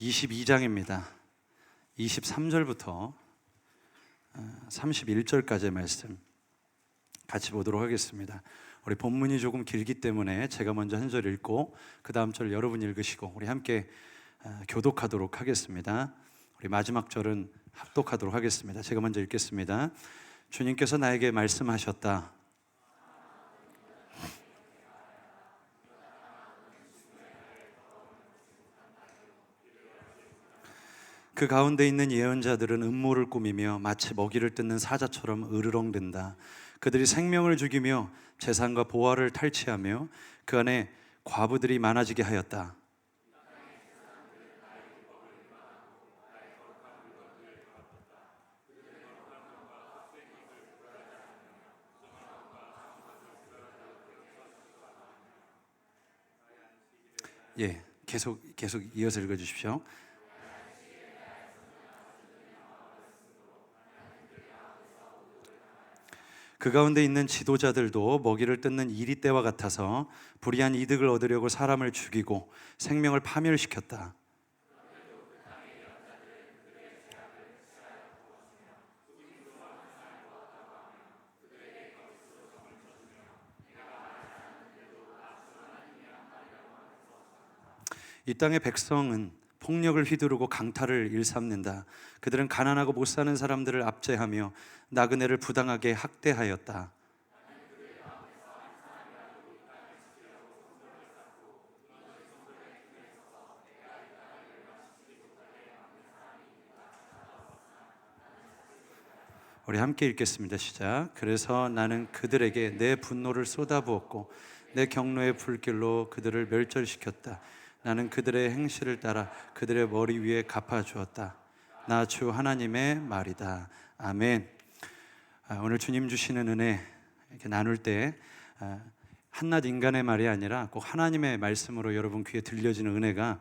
(22장입니다) 23절부터 31절까지의 말씀 같이 보도록 하겠습니다. 우리 본문이 조금 길기 때문에 제가 먼저 한 절 읽고 그 다음 절 여러분 읽으시고 우리 함께 교독하도록 하겠습니다. 우리 마지막 절은 합독하도록 하겠습니다. 제가 먼저 읽겠습니다. 주님께서 나에게 말씀하셨다. 그 가운데 있는 예언자들은 음모를 꾸미며 마치 먹이를 뜯는 사자처럼 으르렁댄다. 그들이 생명을 죽이며 재산과 보화를 탈취하며 그 안에 과부들이 많아지게 하였다. 계속 이어서 읽어주십시오. 그 가운데 있는 지도자들도 먹이를 뜯는 이리떼와 같아서 불의한 이득을 얻으려고 사람을 죽이고 생명을 파멸시켰다. 이 땅의 백성은 폭력을 휘두르고 강탈을 일삼는다. 그들은 가난하고 못 사는 사람들을 압제하며 나그네를 부당하게 학대하였다. 우리 함께 읽겠습니다. 시작. 그래서 나는 그들에게 내 분노를 쏟아부었고 내 경로의 불길로 그들을 멸절시켰다. 나는 그들의 행실을 따라 그들의 머리 위에 갚아주었다. 나 주 하나님의 말이다. 아멘. 오늘 주님 주시는 은혜 이렇게 나눌 때 한낱 인간의 말이 아니라 꼭 하나님의 말씀으로 여러분 귀에 들려지는 은혜가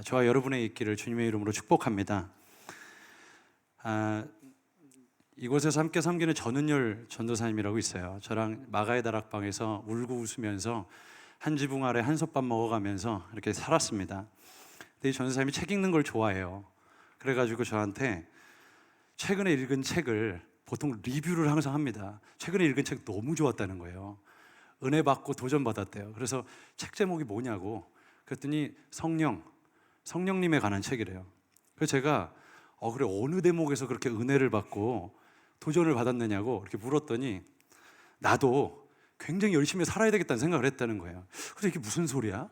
저와 여러분의 있기를 주님의 이름으로 축복합니다. 이곳에서 함께 섬기는 전은열 전도사님이라고 있어요. 저랑 마가의 다락방에서 울고 웃으면서 한 지붕 아래 한솥밥 먹어가면서 이렇게 살았습니다. 근데 이 전도사님이 책 읽는 걸 좋아해요. 그래가지고 저한테 최근에 읽은 책을 보통 리뷰를 항상 합니다. 최근에 읽은 책 너무 좋았다는 거예요. 은혜 받고 도전 받았대요. 그래서 책 제목이 뭐냐고 그랬더니 성령님에 관한 책이래요. 그래서 제가 그래 어느 대목에서 그렇게 은혜를 받고 도전을 받았느냐고 이렇게 물었더니 나도 굉장히 열심히 살아야 되겠다는 생각을 했다는 거예요. 그래서 이게 무슨 소리야?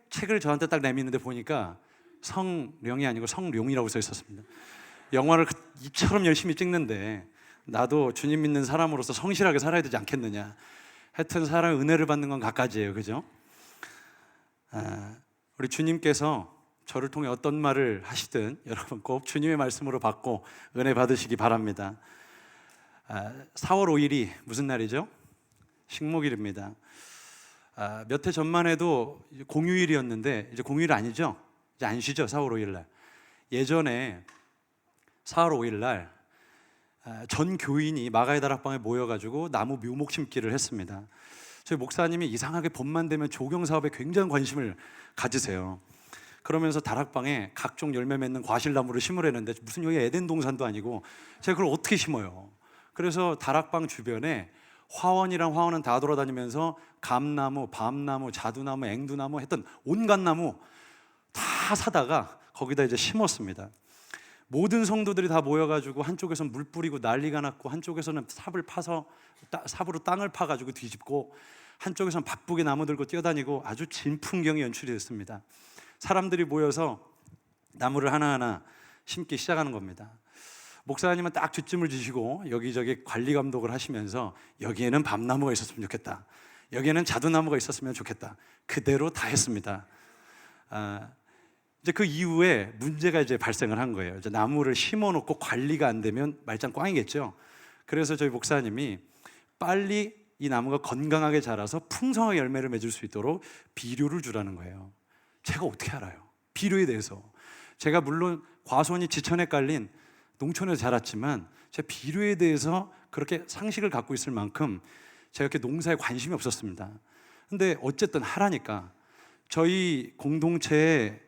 책을 저한테 딱 내미는데 보니까 성령이 아니고 성룡이라고 써 있었습니다. 영화를 이처럼 열심히 찍는데 나도 주님 믿는 사람으로서 성실하게 살아야 되지 않겠느냐. 하여튼 사람의 은혜를 받는 건 갖가지예요. 그죠? 우리 주님께서 저를 통해 어떤 말을 하시든 여러분 꼭 주님의 말씀으로 받고 은혜 받으시기 바랍니다. 4월 5일이 무슨 날이죠? 식목일입니다. 몇 해 전만 해도 공휴일이었는데 이제 공휴일 아니죠? 이제 안 쉬죠? 4월 5일 날. 예전에 4월 5일 날 전 교인이 마가의 다락방에 모여가지고 나무 묘목 심기를 했습니다. 저희 목사님이 이상하게 봄만 되면 조경 사업에 굉장히 관심을 가지세요. 그러면서 다락방에 각종 열매 맺는 과실나무를 심으려는데 무슨 여기 에덴 동산도 아니고 제가 그걸 어떻게 심어요? 그래서 다락방 주변에 화원은 다 돌아다니면서 감나무, 밤나무, 자두나무, 앵두나무 했던 온갖 나무 다 사다가 거기다 이제 심었습니다. 모든 성도들이 다 모여가지고 한쪽에서는 물 뿌리고 난리가 났고 한쪽에서는 삽으로 땅을 파가지고 뒤집고 한쪽에서는 바쁘게 나무 들고 뛰어다니고 아주 진풍경이 연출이 됐습니다. 사람들이 모여서 나무를 하나하나 심기 시작하는 겁니다. 목사님은 딱 뒷짐을 지시고 여기저기 관리 감독을 하시면서 여기에는 밤나무가 있었으면 좋겠다. 여기에는 자두나무가 있었으면 좋겠다. 그대로 다 했습니다. 이제 그 이후에 문제가 이제 발생을 한 거예요. 이제 나무를 심어놓고 관리가 안 되면 말짱 꽝이겠죠. 그래서 저희 목사님이 빨리 이 나무가 건강하게 자라서 풍성하게 열매를 맺을 수 있도록 비료를 주라는 거예요. 제가 어떻게 알아요? 비료에 대해서. 제가 물론 과수원이 지천에 깔린 농촌에서 자랐지만 제 비료에 대해서 그렇게 상식을 갖고 있을 만큼 제가 이렇게 농사에 관심이 없었습니다. 근데 어쨌든 하라니까 저희 공동체에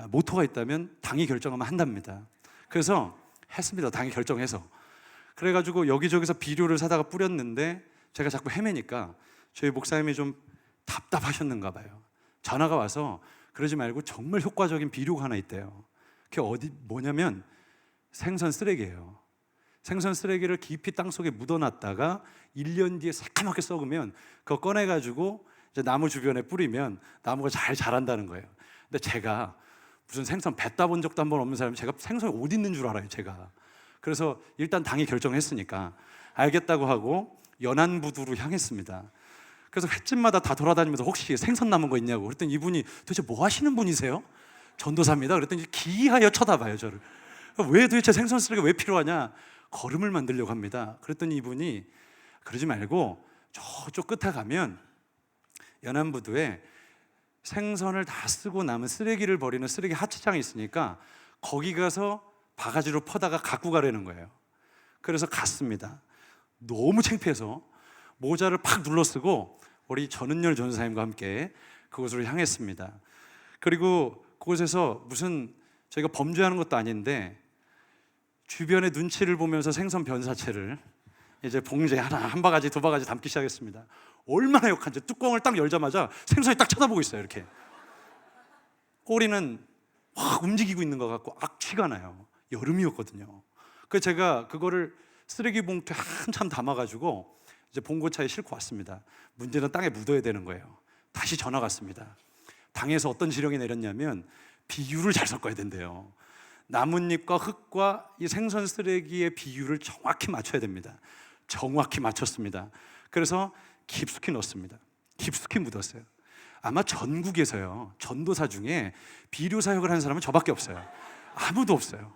모토가 있다면 당이 결정하면 한답니다. 그래서 했습니다. 당이 결정해서. 그래가지고 여기저기서 비료를 사다가 뿌렸는데 제가 자꾸 헤매니까 저희 목사님이 좀 답답하셨는가 봐요. 전화가 와서 그러지 말고 정말 효과적인 비료가 하나 있대요. 그게 뭐냐면 생선 쓰레기예요. 생선 쓰레기를 깊이 땅속에 묻어놨다가 1년 뒤에 새까맣게 썩으면 그거 꺼내가지고 이제 나무 주변에 뿌리면 나무가 잘 자란다는 거예요. 근데 제가 무슨 생선 배 따본 적도 한 번 없는 사람이 제가 생선이 어디 있는 줄 알아요, 제가. 그래서 일단 당이 결정했으니까 알겠다고 하고 연안부두로 향했습니다. 그래서 횟집마다 다 돌아다니면서 혹시 생선 남은 거 있냐고 그랬더니 이분이 도대체 뭐 하시는 분이세요? 전도사입니다. 그랬더니 기이하여 쳐다봐요, 저를. 왜 도대체 생선 쓰레기가 왜 필요하냐? 거름을 만들려고 합니다. 그랬더니 이분이 그러지 말고 저쪽 끝에 가면 연안부두에 생선을 다 쓰고 남은 쓰레기를 버리는 쓰레기 하치장이 있으니까 거기 가서 바가지로 퍼다가 갖고 가라는 거예요. 그래서 갔습니다. 너무 창피해서 모자를 팍 눌러쓰고 우리 전은열 전사님과 함께 그곳으로 향했습니다. 그리고 그곳에서 무슨 저희가 범죄하는 것도 아닌데 주변의 눈치를 보면서 생선 변사체를 이제 봉지에 하나, 한 바가지, 두 바가지 담기 시작했습니다. 얼마나 역한지 뚜껑을 딱 열자마자 생선이 딱 쳐다보고 있어요. 이렇게 꼬리는 확 움직이고 있는 것 같고 악취가 나요. 여름이었거든요. 그래서 제가 그거를 쓰레기 봉투에 한참 담아가지고 이제 봉고차에 싣고 왔습니다. 문제는 땅에 묻어야 되는 거예요. 다시 전화가 왔습니다. 당에서 어떤 지령이 내렸냐면 비율을 잘 섞어야 된대요. 나뭇잎과 흙과 이 생선 쓰레기의 비율을 정확히 맞춰야 됩니다. 정확히 맞췄습니다. 그래서 깊숙이 넣었습니다. 깊숙이 묻었어요. 아마 전국에서요, 전도사 중에 비료 사역을 하는 사람은 저밖에 없어요. 아무도 없어요.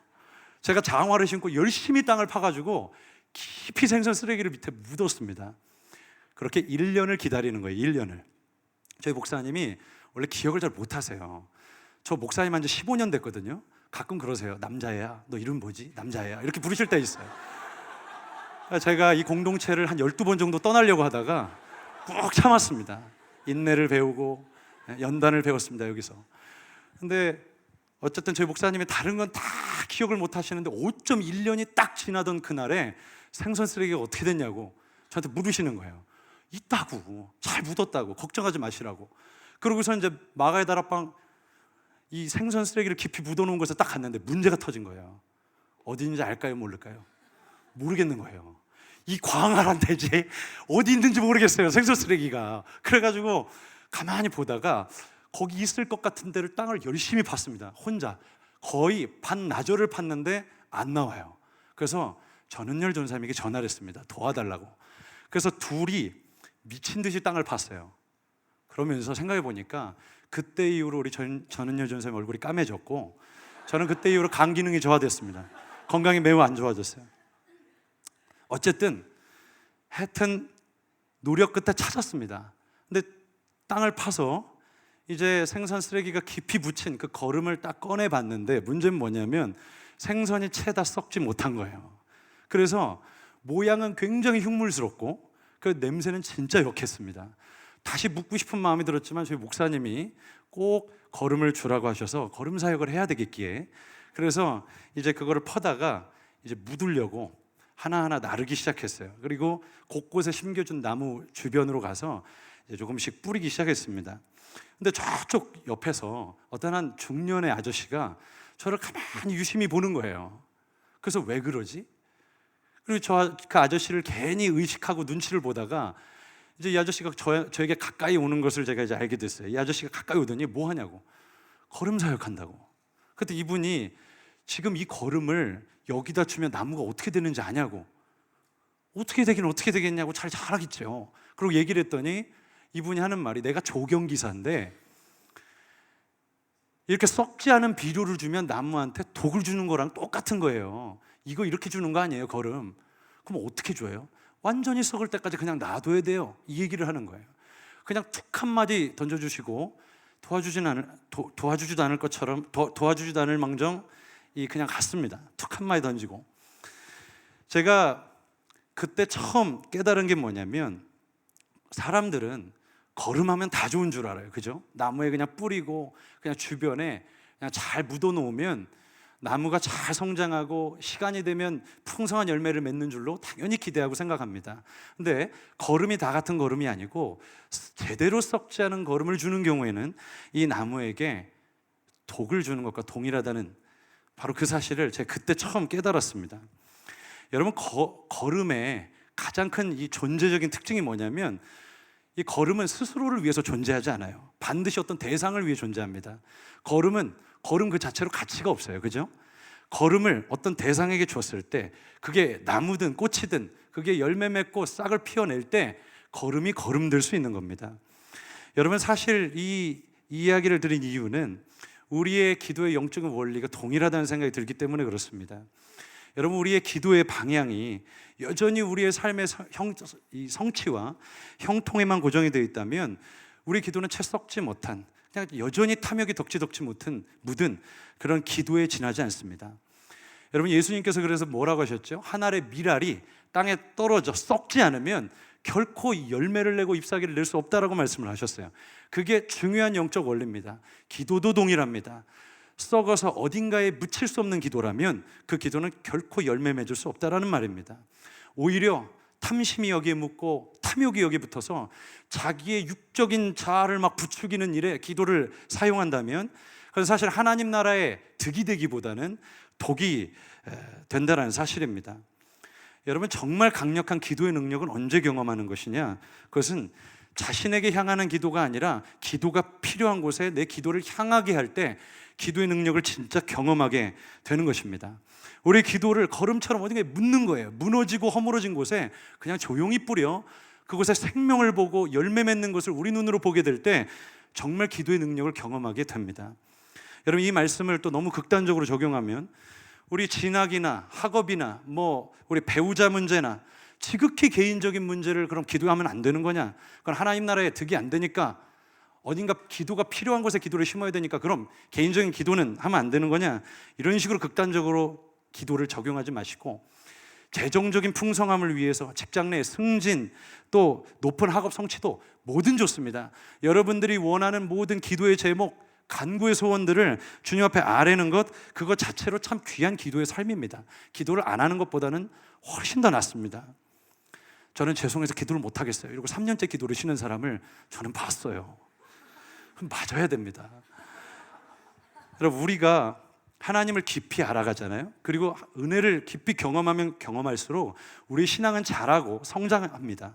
제가 장화를 신고 열심히 땅을 파가지고 깊이 생선 쓰레기를 밑에 묻었습니다. 그렇게 1년을 기다리는 거예요. 1년을. 저희 목사님이 원래 기억을 잘 못하세요. 저 목사님 한 지 15년 됐거든요. 가끔 그러세요. 남자애야, 너 이름 뭐지? 남자애야, 이렇게 부르실 때 있어요. 제가 이 공동체를 한 12번 정도 떠나려고 하다가 꾹 참았습니다. 인내를 배우고 연단을 배웠습니다, 여기서. 근데 어쨌든 저희 목사님이 다른 건 다 기억을 못 하시는데 5.1년이 딱 지나던 그날에 생선 쓰레기가 어떻게 됐냐고 저한테 물으시는 거예요. 있다고, 잘 묻었다고, 걱정하지 마시라고. 그러고서 이제 마가의 다락방 이 생선 쓰레기를 깊이 묻어놓은 곳에 딱 갔는데 문제가 터진 거예요. 어디 있는지 알까요, 모를까요? 모르겠는 거예요. 이 광활한 대지에 어디 있는지 모르겠어요, 생선 쓰레기가. 그래가지고 가만히 보다가 거기 있을 것 같은 데를 땅을 열심히 팠습니다. 혼자 거의 반나절을 팠는데 안 나와요. 그래서 전은열 전사님에게 전화를 했습니다. 도와달라고. 그래서 둘이 미친 듯이 땅을 팠어요. 그러면서 생각해 보니까 그때 이후로 우리 전은열 전사님 얼굴이 까매졌고 저는 그때 이후로 간 기능이 저하됐습니다. 건강이 매우 안 좋아졌어요. 어쨌든 하여튼 노력 끝에 찾았습니다. 근데 땅을 파서 이제 생선 쓰레기가 깊이 묻힌 그 거름을 딱 꺼내 봤는데 문제는 뭐냐면 생선이 채다 썩지 못한 거예요. 그래서 모양은 굉장히 흉물스럽고 그 냄새는 진짜 역했습니다. 다시 묻고 싶은 마음이 들었지만 저희 목사님이 꼭 거름을 주라고 하셔서 거름 사역을 해야 되겠기에 그래서 이제 그거를 퍼다가 이제 묻으려고 하나하나 나르기 시작했어요. 그리고 곳곳에 심겨준 나무 주변으로 가서 이제 조금씩 뿌리기 시작했습니다. 근데 저쪽 옆에서 어떤 한 중년의 아저씨가 저를 가만히 유심히 보는 거예요. 그래서 왜 그러지? 그리고 그 아저씨를 괜히 의식하고 눈치를 보다가 이제 이 아저씨가 저에게 가까이 오는 것을 제가 이제 알게 됐어요. 이 아저씨가 가까이 오더니 뭐 하냐고. 거름 사역한다고. 그때 이분이 지금 이 거름을 여기다 주면 나무가 어떻게 되는지 아냐고. 어떻게 되긴 어떻게 되겠냐고 잘 알아겠죠. 그리고 얘기를 했더니 이분이 하는 말이 내가 조경기사인데 이렇게 썩지 않은 비료를 주면 나무한테 독을 주는 거랑 똑같은 거예요. 이거 이렇게 주는 거 아니에요, 거름. 그럼 어떻게 줘요? 완전히 썩을 때까지 그냥 놔둬야 돼요. 이 얘기를 하는 거예요. 그냥 툭 한마디 던져주시고 도와주지도 않을 것처럼 도와주지도 않을 망정 그냥 갔습니다. 툭 한마디 던지고. 제가 그때 처음 깨달은 게 뭐냐면 사람들은 거름하면 다 좋은 줄 알아요. 그죠? 나무에 그냥 뿌리고 그냥 주변에 그냥 잘 묻어 놓으면 나무가 잘 성장하고 시간이 되면 풍성한 열매를 맺는 줄로 당연히 기대하고 생각합니다. 근데 거름이 다 같은 거름이 아니고 제대로 썩지 않은 거름을 주는 경우에는 이 나무에게 독을 주는 것과 동일하다는 바로 그 사실을 제가 그때 처음 깨달았습니다. 여러분, 거름의 가장 큰 이 존재적인 특징이 뭐냐면 이 거름은 스스로를 위해서 존재하지 않아요. 반드시 어떤 대상을 위해 존재합니다. 거름 그 자체로 가치가 없어요. 그죠? 거름을 어떤 대상에게 줬을 때 그게 나무든 꽃이든 그게 열매 맺고 싹을 피워낼 때 거름이 거름될 수 있는 겁니다. 여러분, 사실 이 이야기를 드린 이유는 우리의 기도의 영적인 원리가 동일하다는 생각이 들기 때문에 그렇습니다. 여러분, 우리의 기도의 방향이 여전히 우리의 삶의 성취와 형통에만 고정이 되어 있다면 우리 기도는 채 썩지 못한, 그냥 여전히 탐욕이 덕지 묻은 그런 기도에 지나지 않습니다. 여러분, 예수님께서 그래서 뭐라고 하셨죠? 한 알의 밀알이 땅에 떨어져 썩지 않으면 결코 열매를 내고 잎사귀를 낼 수 없다라고 말씀을 하셨어요. 그게 중요한 영적 원리입니다. 기도도 동일합니다. 썩어서 어딘가에 묻힐 수 없는 기도라면 그 기도는 결코 열매 맺을 수 없다라는 말입니다. 오히려 탐심이 여기에 묻고 탐욕이 여기에 붙어서 자기의 육적인 자아를 막 부추기는 일에 기도를 사용한다면 그건 사실 하나님 나라의 득이 되기보다는 독이 된다는 사실입니다. 여러분, 정말 강력한 기도의 능력은 언제 경험하는 것이냐? 그것은 자신에게 향하는 기도가 아니라 기도가 필요한 곳에 내 기도를 향하게 할 때 기도의 능력을 진짜 경험하게 되는 것입니다. 우리 기도를 걸음처럼 어딘가에 묻는 거예요. 무너지고 허물어진 곳에 그냥 조용히 뿌려 그곳에 생명을 보고 열매 맺는 것을 우리 눈으로 보게 될 때 정말 기도의 능력을 경험하게 됩니다. 여러분, 이 말씀을 또 너무 극단적으로 적용하면 우리 진학이나 학업이나 우리 배우자 문제나 지극히 개인적인 문제를 그럼 기도하면 안 되는 거냐? 그건 하나님 나라에 득이 안 되니까 어딘가 기도가 필요한 곳에 기도를 심어야 되니까 그럼 개인적인 기도는 하면 안 되는 거냐? 이런 식으로 극단적으로 기도를 적용하지 마시고 재정적인 풍성함을 위해서 직장 내 승진 또 높은 학업 성취도 뭐든 좋습니다. 여러분들이 원하는 모든 기도의 제목, 간구의 소원들을 주님 앞에 아뢰는 것, 그것 자체로 참 귀한 기도의 삶입니다. 기도를 안 하는 것보다는 훨씬 더 낫습니다. 저는 죄송해서 기도를 못 하겠어요. 이러고 3년째 기도를 쉬는 사람을 저는 봤어요. 그럼 맞아야 됩니다. 여러분, 우리가 하나님을 깊이 알아가잖아요. 그리고 은혜를 깊이 경험하면 경험할수록 우리 신앙은 자라고 성장합니다.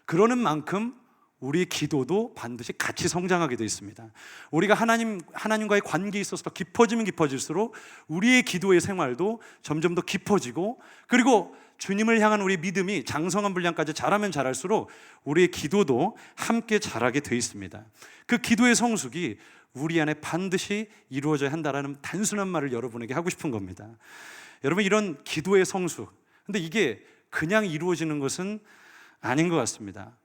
그러는 만큼 우리 기도도 반드시 같이 성장하게 되어 있습니다. 우리가 하나님과의 관계에 있어서 더 깊어지면 깊어질수록 우리의 기도의 생활도 점점 더 깊어지고, 그리고 주님을 향한 우리 믿음이 장성한 분량까지 자라면 자랄수록 우리의 기도도 함께 자라게 되어 있습니다. 그 기도의 성숙이 우리 안에 반드시 이루어져야 한다는 단순한 말을 여러분에게 하고 싶은 겁니다. 여러분, 이런 기도의 성숙, 근데 이게 그냥 이루어지는 것은 아닌 것 같습니다.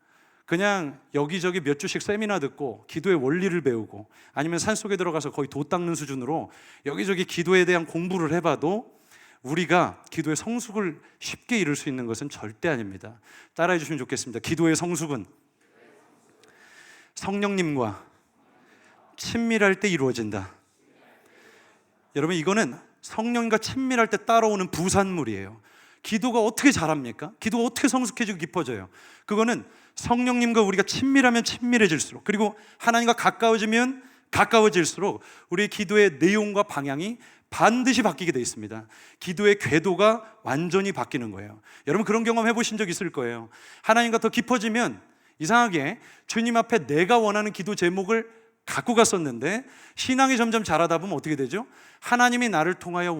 그냥 여기저기 몇 주씩 세미나 듣고 기도의 원리를 배우고 아니면 산속에 들어가서 거의 도 닦는 수준으로 여기저기 기도에 대한 공부를 해봐도 우리가 기도의 성숙을 쉽게 이룰 수 있는 것은 절대 아닙니다. 따라해 주시면 좋겠습니다. 기도의 성숙은 성령님과 친밀할 때 이루어진다. 여러분, 이거는 성령과 친밀할 때 따라오는 부산물이에요. 기도가 어떻게 자랍니까? 기도가 어떻게 성숙해지고 깊어져요? 그거는 성령님과 우리가 친밀하면 친밀해질수록, 그리고 하나님과 가까워지면 가까워질수록 우리의 기도의 내용과 방향이 반드시 바뀌게 되어 있습니다. 기도의 궤도가 완전히 바뀌는 거예요. 여러분, 그런 경험 해보신 적 있을 거예요. 하나님과 더 깊어지면 이상하게 주님 앞에 내가 원하는 기도 제목을 갖고 갔었는데 신앙이 점점 자라다 보면 어떻게 되죠? 하나님이 나를 통하여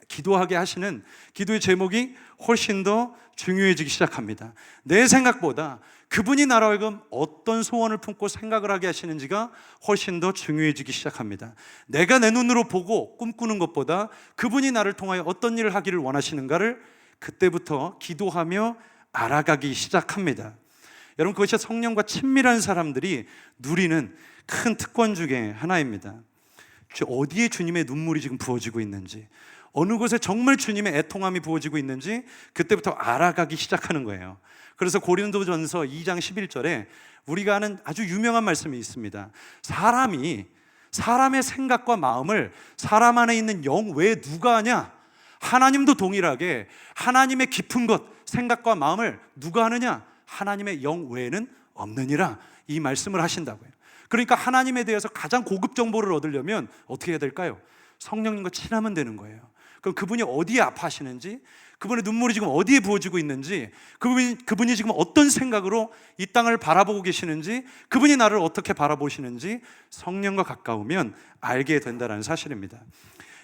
기도하게 하시는 기도의 제목이 훨씬 더 중요해지기 시작합니다. 내 생각보다 그분이 나로 하여금 어떤 소원을 품고 생각을 하게 하시는지가 훨씬 더 중요해지기 시작합니다. 내가 내 눈으로 보고 꿈꾸는 것보다 그분이 나를 통하여 어떤 일을 하기를 원하시는가를 그때부터 기도하며 알아가기 시작합니다. 여러분, 그것이 성령과 친밀한 사람들이 누리는 큰 특권 중에 하나입니다. 어디에 주님의 눈물이 지금 부어지고 있는지, 어느 곳에 정말 주님의 애통함이 부어지고 있는지 그때부터 알아가기 시작하는 거예요. 그래서 고린도전서 2장 11절에 우리가 아는 아주 유명한 말씀이 있습니다. 사람의 생각과 마음을 사람 안에 있는 영 외에 누가 아냐? 하나님도 동일하게 하나님의 깊은 것, 생각과 마음을 누가 아느냐? 하나님의 영 외에는 없느니라, 이 말씀을 하신다고요. 그러니까 하나님에 대해서 가장 고급 정보를 얻으려면 어떻게 해야 될까요? 성령님과 친하면 되는 거예요. 그럼 그분이 어디에 아파하시는지, 그분의 눈물이 지금 어디에 부어지고 있는지, 그분이 지금 어떤 생각으로 이 땅을 바라보고 계시는지, 그분이 나를 어떻게 바라보시는지 성령과 가까우면 알게 된다는 사실입니다.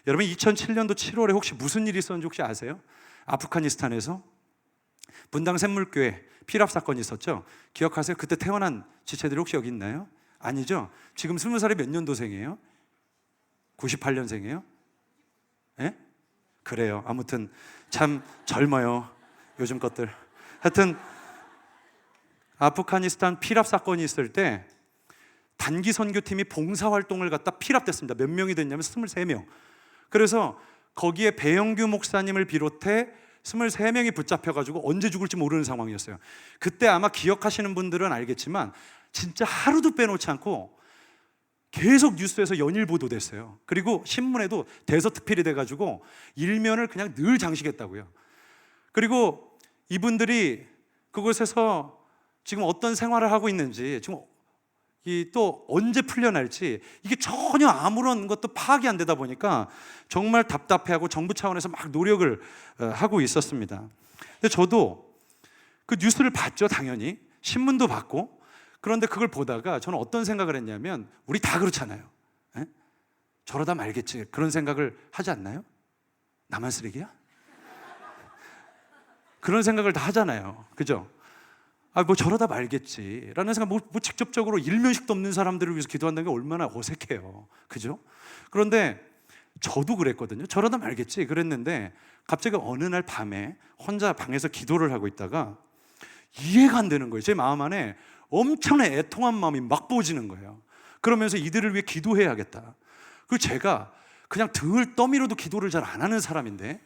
여러분, 2007년도 7월에 혹시 무슨 일이 있었는지 혹시 아세요? 아프가니스탄에서 분당 샘물교회 피랍 사건이 있었죠. 기억하세요? 그때 태어난 지체들이 혹시 여기 있나요? 아니죠. 지금 20살이 몇 년도생이에요? 98년생이에요? 예? 그래요. 아무튼 참 젊어요, 요즘 것들. 하여튼 아프가니스탄 피랍 사건이 있을 때 단기 선교팀이 봉사활동을 갖다 피랍됐습니다. 몇 명이 됐냐면 23명. 그래서 거기에 배영규 목사님을 비롯해 23명이 붙잡혀가지고 언제 죽을지 모르는 상황이었어요. 그때 아마 기억하시는 분들은 알겠지만 진짜 하루도 빼놓지 않고 계속 뉴스에서 연일 보도됐어요. 그리고 신문에도 대서특필이 돼가지고 일면을 그냥 늘 장식했다고요. 그리고 이분들이 그곳에서 지금 어떤 생활을 하고 있는지, 지금 또 언제 풀려날지 이게 전혀 아무런 것도 파악이 안 되다 보니까 정말 답답해하고 정부 차원에서 막 노력을 하고 있었습니다. 근데 저도 그 뉴스를 봤죠, 당연히. 신문도 봤고. 그런데 그걸 보다가 저는 어떤 생각을 했냐면, 우리 다 그렇잖아요. 에? 저러다 말겠지, 그런 생각을 하지 않나요? 나만 쓰레기야? 그런 생각을 다 하잖아요. 그죠? 뭐 저러다 말겠지 라는 생각, 뭐 직접적으로 일면식도 없는 사람들을 위해서 기도한다는 게 얼마나 어색해요. 그죠? 그런데 저도 그랬거든요. 저러다 말겠지 그랬는데 갑자기 어느 날 밤에 혼자 방에서 기도를 하고 있다가 이해가 안 되는 거예요. 제 마음 안에 엄청난 애통한 마음이 막 부어지는 거예요. 그러면서 이들을 위해 기도해야겠다. 그리고 제가 그냥 등을 떠밀어도 기도를 잘 안 하는 사람인데,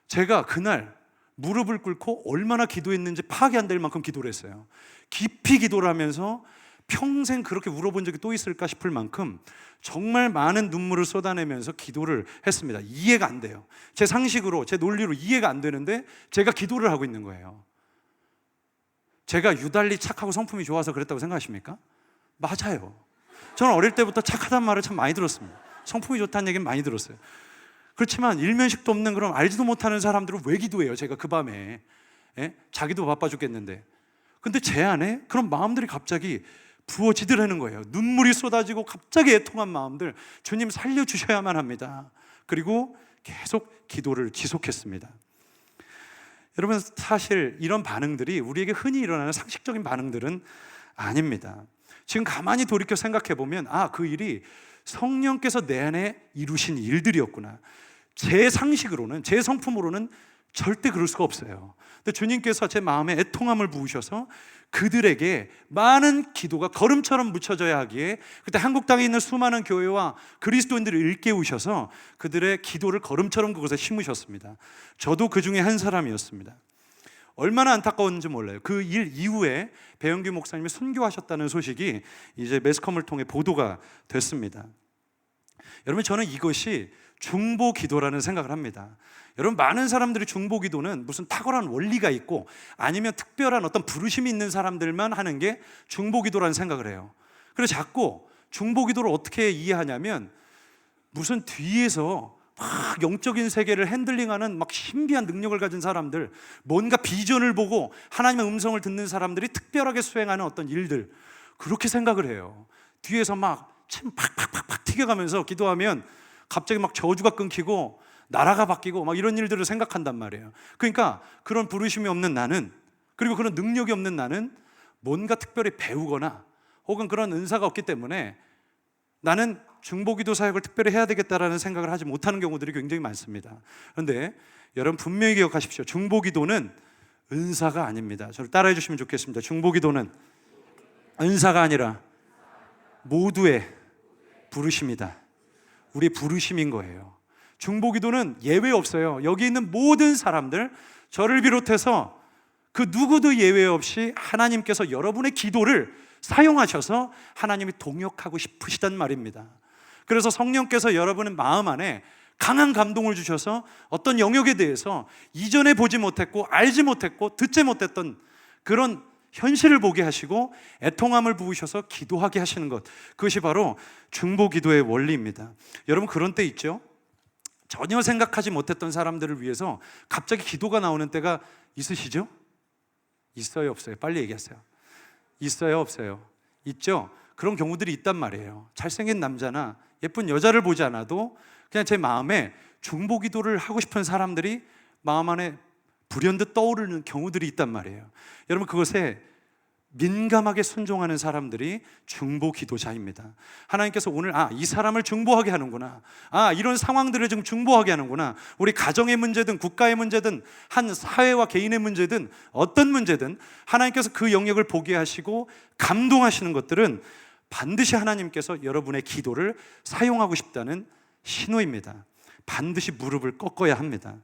제가 그날 무릎을 꿇고 얼마나 기도했는지 파악이 안 될 만큼 기도를 했어요. 깊이 기도를 하면서 평생 그렇게 울어본 적이 또 있을까 싶을 만큼 정말 많은 눈물을 쏟아내면서 기도를 했습니다. 이해가 안 돼요. 제 상식으로, 제 논리로 이해가 안 되는데 제가 기도를 하고 있는 거예요. 제가 유달리 착하고 성품이 좋아서 그랬다고 생각하십니까? 맞아요. 저는 어릴 때부터 착하다는 말을 참 많이 들었습니다. 성품이 좋다는 얘기는 많이 들었어요. 그렇지만 일면식도 없는 그런 알지도 못하는 사람들은 왜 기도해요? 제가 그 밤에 자기도 바빠 죽겠는데. 근데 제 안에 그런 마음들이 갑자기 부어지더라는 거예요. 눈물이 쏟아지고 갑자기 애통한 마음들, 주님 살려주셔야만 합니다. 그리고 계속 기도를 지속했습니다. 여러분, 사실 이런 반응들이 우리에게 흔히 일어나는 상식적인 반응들은 아닙니다. 지금 가만히 돌이켜 생각해 보면, 그 일이 성령께서 내 안에 이루신 일들이었구나. 제 상식으로는, 제 성품으로는 절대 그럴 수가 없어요. 근데 주님께서 제 마음에 애통함을 부으셔서 그들에게 많은 기도가 걸음처럼 묻혀져야 하기에, 그때 한국 땅에 있는 수많은 교회와 그리스도인들을 일깨우셔서 그들의 기도를 걸음처럼 그곳에 심으셨습니다. 저도 그 중에 한 사람이었습니다. 얼마나 안타까웠는지 몰라요. 그 일 이후에 배영규 목사님이 순교하셨다는 소식이 이제 매스컴을 통해 보도가 됐습니다. 여러분, 저는 이것이 중보 기도라는 생각을 합니다. 여러분, 많은 사람들이 중보 기도는 무슨 탁월한 원리가 있고 아니면 특별한 어떤 부르심이 있는 사람들만 하는 게 중보 기도라는 생각을 해요. 그래서 자꾸 중보 기도를 어떻게 이해하냐면, 무슨 뒤에서 막 영적인 세계를 핸들링하는 막 신비한 능력을 가진 사람들, 뭔가 비전을 보고 하나님의 음성을 듣는 사람들이 특별하게 수행하는 어떤 일들, 그렇게 생각을 해요. 뒤에서 막 침 팍팍팍팍 튀겨가면서 기도하면 갑자기 막 저주가 끊기고 나라가 바뀌고 막 이런 일들을 생각한단 말이에요. 그러니까 그런 부르심이 없는 나는, 그리고 그런 능력이 없는 나는 뭔가 특별히 배우거나 혹은 그런 은사가 없기 때문에 나는 중보기도 사역을 특별히 해야 되겠다라는 생각을 하지 못하는 경우들이 굉장히 많습니다. 그런데 여러분, 분명히 기억하십시오. 중보기도는 은사가 아닙니다. 저를 따라해 주시면 좋겠습니다. 중보기도는 은사가 아니라 모두의 부르심이다. 우리의 부르심인 거예요. 중보기도는 예외 없어요. 여기 있는 모든 사람들, 저를 비롯해서 그 누구도 예외 없이 하나님께서 여러분의 기도를 사용하셔서 하나님이 동역하고 싶으시단 말입니다. 그래서 성령께서 여러분의 마음 안에 강한 감동을 주셔서 어떤 영역에 대해서 이전에 보지 못했고 알지 못했고 듣지 못했던 그런 현실을 보게 하시고 애통함을 부으셔서 기도하게 하시는 것, 그것이 바로 중보기도의 원리입니다. 여러분, 그런 때 있죠? 전혀 생각하지 못했던 사람들을 위해서 갑자기 기도가 나오는 때가 있으시죠? 있어요, 없어요? 빨리 얘기하세요. 있어요, 없어요? 있죠? 그런 경우들이 있단 말이에요. 잘생긴 남자나 예쁜 여자를 보지 않아도 그냥 제 마음에 중보기도를 하고 싶은 사람들이 마음 안에 불현듯 떠오르는 경우들이 있단 말이에요. 여러분, 그것에 민감하게 순종하는 사람들이 중보기도자입니다. 하나님께서 오늘 이 사람을 중보하게 하는구나, 이런 상황들을 좀 중보하게 하는구나, 우리 가정의 문제든 국가의 문제든 한 사회와 개인의 문제든 어떤 문제든 하나님께서 그 영역을 보게 하시고 감동하시는 것들은 반드시 하나님께서 여러분의 기도를 사용하고 싶다는 신호입니다. 반드시 무릎을 꺾어야 합니다.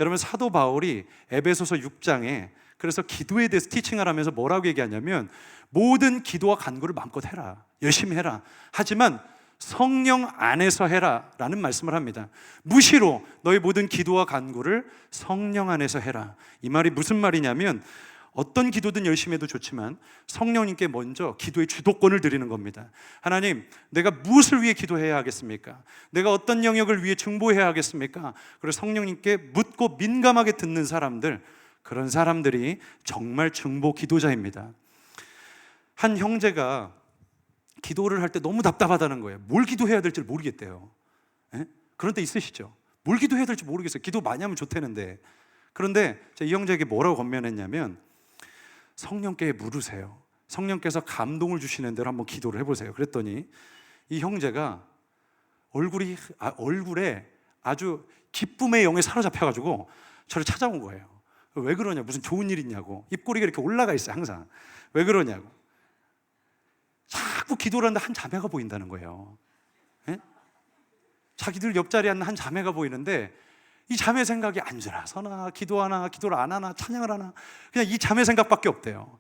여러분, 사도 바울이 에베소서 6장에 그래서 기도에 대해서 티칭을 하면서 뭐라고 얘기하냐면, 모든 기도와 간구를 마음껏 해라, 열심히 해라, 하지만 성령 안에서 해라 라는 말씀을 합니다. 무시로 너희 모든 기도와 간구를 성령 안에서 해라. 이 말이 무슨 말이냐면, 어떤 기도든 열심히 해도 좋지만 성령님께 먼저 기도의 주도권을 드리는 겁니다. 하나님, 내가 무엇을 위해 기도해야 하겠습니까? 내가 어떤 영역을 위해 중보해야 하겠습니까? 그래서 성령님께 묻고 민감하게 듣는 사람들, 그런 사람들이 정말 중보 기도자입니다. 한 형제가 기도를 할 때 너무 답답하다는 거예요. 뭘 기도해야 될지 모르겠대요. 그런 때 있으시죠? 뭘 기도해야 될지 모르겠어요. 기도 많이 하면 좋다는데. 그런데 이 형제에게 뭐라고 권면했냐면, 성령께 물으세요. 성령께서 감동을 주시는 대로 한번 기도를 해보세요. 그랬더니 이 형제가 얼굴에 아주 기쁨의 영에 사로잡혀가지고 저를 찾아온 거예요. 왜 그러냐, 무슨 좋은 일 있냐고. 입꼬리가 이렇게 올라가 있어요, 항상. 왜 그러냐고. 자꾸 기도를 하는데 한 자매가 보인다는 거예요. 자기들 옆자리에 앉는 한 자매가 보이는데, 이 자매 생각이 앉으나 서나 기도하나 기도를 안 하나 찬양을 하나, 그냥 이 자매 생각밖에 없대요.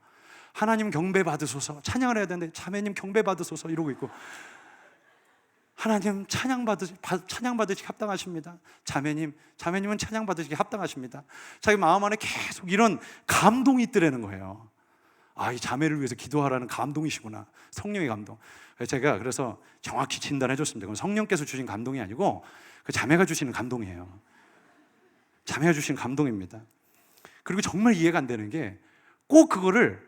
하나님 경배 받으소서, 찬양을 해야 되는데 자매님 경배 받으소서 이러고 있고, 하나님 찬양 받으시기 합당하십니다. 자매님은 찬양 받으시기 합당하십니다. 자기 마음 안에 계속 이런 감동이 있더라는 거예요. 이 자매를 위해서 기도하라는 감동이시구나, 성령의 감동. 제가 그래서 정확히 진단해 줬습니다. 그건 성령께서 주신 감동이 아니고 그 자매가 주시는 감동이에요. 자매가 주신 감동입니다. 그리고 정말 이해가 안 되는 게, 꼭 그거를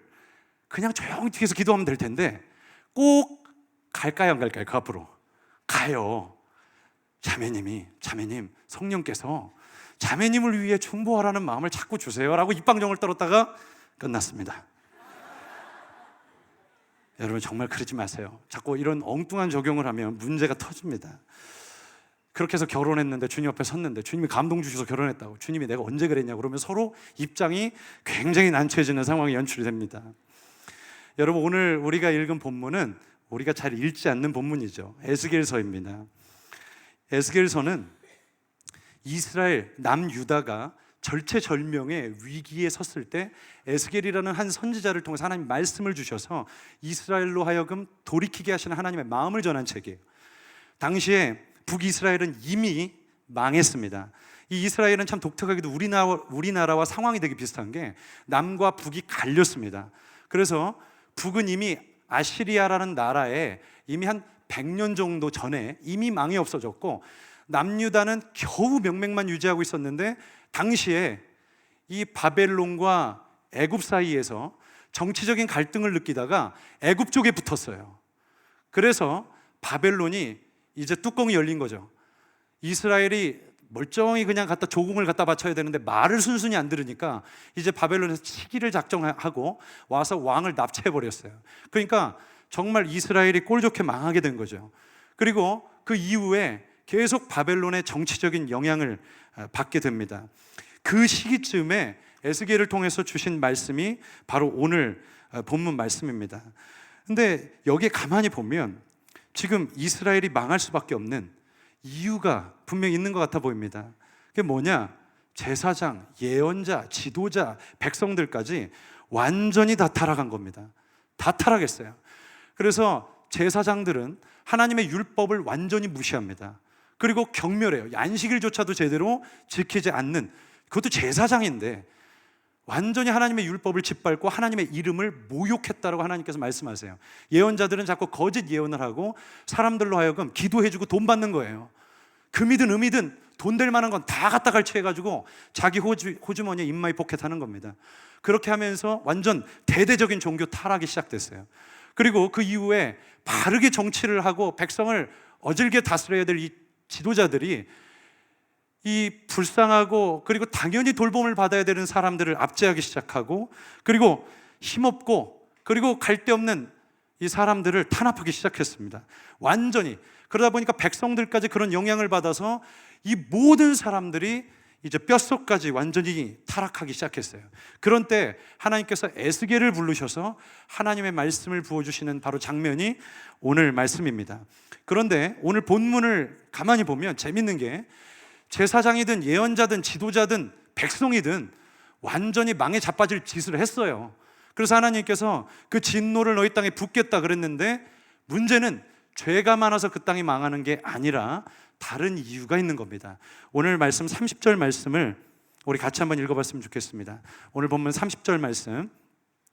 그냥 조용히 뒤에서 기도하면 될 텐데 꼭 갈까요, 안 갈까요? 그 앞으로 가요. 자매님, 성령께서 자매님을 위해 중보하라는 마음을 자꾸 주세요라고 입방정을 떨었다가 끝났습니다. 여러분, 정말 그러지 마세요. 자꾸 이런 엉뚱한 적용을 하면 문제가 터집니다. 그렇게 해서 결혼했는데 주님 앞에 섰는데 주님이 감동 주셔서 결혼했다고, 주님이 내가 언제 그랬냐고 그러면 서로 입장이 굉장히 난처해지는 상황이 연출이 됩니다. 여러분, 오늘 우리가 읽은 본문은 우리가 잘 읽지 않는 본문이죠. 에스겔서입니다. 에스겔서는 이스라엘 남유다가 절체절명의 위기에 섰을 때 에스겔이라는 한 선지자를 통해서 하나님 말씀을 주셔서 이스라엘로 하여금 돌이키게 하시는 하나님의 마음을 전한 책이에요. 당시에 북이스라엘은 이미 망했습니다. 이 이스라엘은 참 독특하게도 우리나라와 상황이 되게 비슷한 게, 남과 북이 갈렸습니다. 그래서 북은 이미 아시리아라는 나라에 이미 한 100년 정도 전에 이미 망해 없어졌고, 남유다는 겨우 명맥만 유지하고 있었는데, 당시에 이 바벨론과 애굽 사이에서 정치적인 갈등을 느끼다가 애굽 쪽에 붙었어요. 그래서 바벨론이 이제 뚜껑이 열린 거죠. 이스라엘이 멀쩡히 그냥 조공을 갖다 바쳐야 되는데 말을 순순히 안 들으니까 이제 바벨론에서 치기를 작정하고 와서 왕을 납치해버렸어요. 그러니까 정말 이스라엘이 꼴좋게 망하게 된 거죠. 그리고 그 이후에 계속 바벨론의 정치적인 영향을 받게 됩니다. 그 시기쯤에 에스겔을 통해서 주신 말씀이 바로 오늘 본문 말씀입니다. 근데 여기에 가만히 보면 지금 이스라엘이 망할 수밖에 없는 이유가 분명히 있는 것 같아 보입니다. 그게 뭐냐? 제사장, 예언자, 지도자, 백성들까지 완전히 다 타락한 겁니다. 다 타락했어요. 그래서 제사장들은 하나님의 율법을 완전히 무시합니다. 그리고 경멸해요. 안식일조차도 제대로 지키지 않는, 그것도 제사장인데 완전히 하나님의 율법을 짓밟고 하나님의 이름을 모욕했다라고 하나님께서 말씀하세요. 예언자들은 자꾸 거짓 예언을 하고 사람들로 하여금 기도해주고 돈 받는 거예요. 금이든 음이든 돈 될 만한 건 다 갖다 갈취해가지고 자기 호주머니에 입마이 포켓하는 겁니다. 그렇게 하면서 완전 대대적인 종교 타락이 시작됐어요. 그리고 그 이후에 바르게 정치를 하고 백성을 어질게 다스려야 될 이 지도자들이 이 불쌍하고 그리고 당연히 돌봄을 받아야 되는 사람들을 압제하기 시작하고, 그리고 힘없고 그리고 갈데없는 이 사람들을 탄압하기 시작했습니다. 완전히. 그러다 보니까 백성들까지 그런 영향을 받아서 이 모든 사람들이 이제 뼛속까지 완전히 타락하기 시작했어요. 그런 때 하나님께서 에스겔을 부르셔서 하나님의 말씀을 부어주시는 바로 장면이 오늘 말씀입니다. 그런데 오늘 본문을 가만히 보면 재밌는 게, 제사장이든 예언자든 지도자든 백성이든 완전히 망에 자빠질 짓을 했어요. 그래서 하나님께서 그 진노를 너희 땅에 붓겠다 그랬는데, 문제는 죄가 많아서 그 땅이 망하는 게 아니라 다른 이유가 있는 겁니다. 오늘 말씀 30절 말씀을 우리 같이 한번 읽어봤으면 좋겠습니다. 오늘 본문 30절 말씀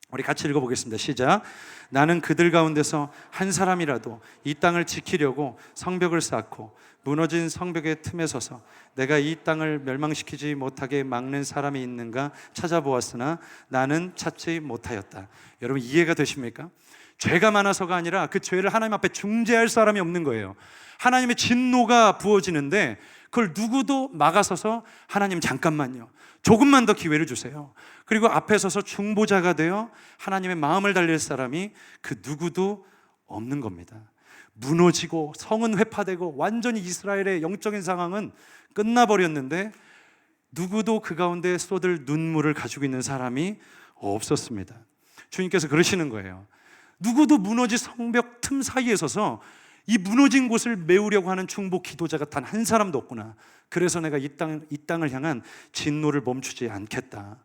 우리 같이 읽어보겠습니다. 시작. 나는 그들 가운데서 한 사람이라도 이 땅을 지키려고 성벽을 쌓고 무너진 성벽의 틈에 서서 내가 이 땅을 멸망시키지 못하게 막는 사람이 있는가 찾아보았으나 나는 찾지 못하였다. 여러분 이해가 되십니까? 죄가 많아서가 아니라 그 죄를 하나님 앞에 중재할 사람이 없는 거예요. 하나님의 진노가 부어지는데 그걸 누구도 막아서서 하나님 잠깐만요, 조금만 더 기회를 주세요. 그리고 앞에 서서 중보자가 되어 하나님의 마음을 달랠 사람이 그 누구도 없는 겁니다. 무너지고 성은 회파되고 완전히 이스라엘의 영적인 상황은 끝나버렸는데 누구도 그 가운데 쏟을 눈물을 가지고 있는 사람이 없었습니다. 주님께서 그러시는 거예요. 누구도 무너진 성벽 틈 사이에 서서 이 무너진 곳을 메우려고 하는 중보 기도자가 단 한 사람도 없구나. 그래서 내가 이 땅을 향한 진노를 멈추지 않겠다.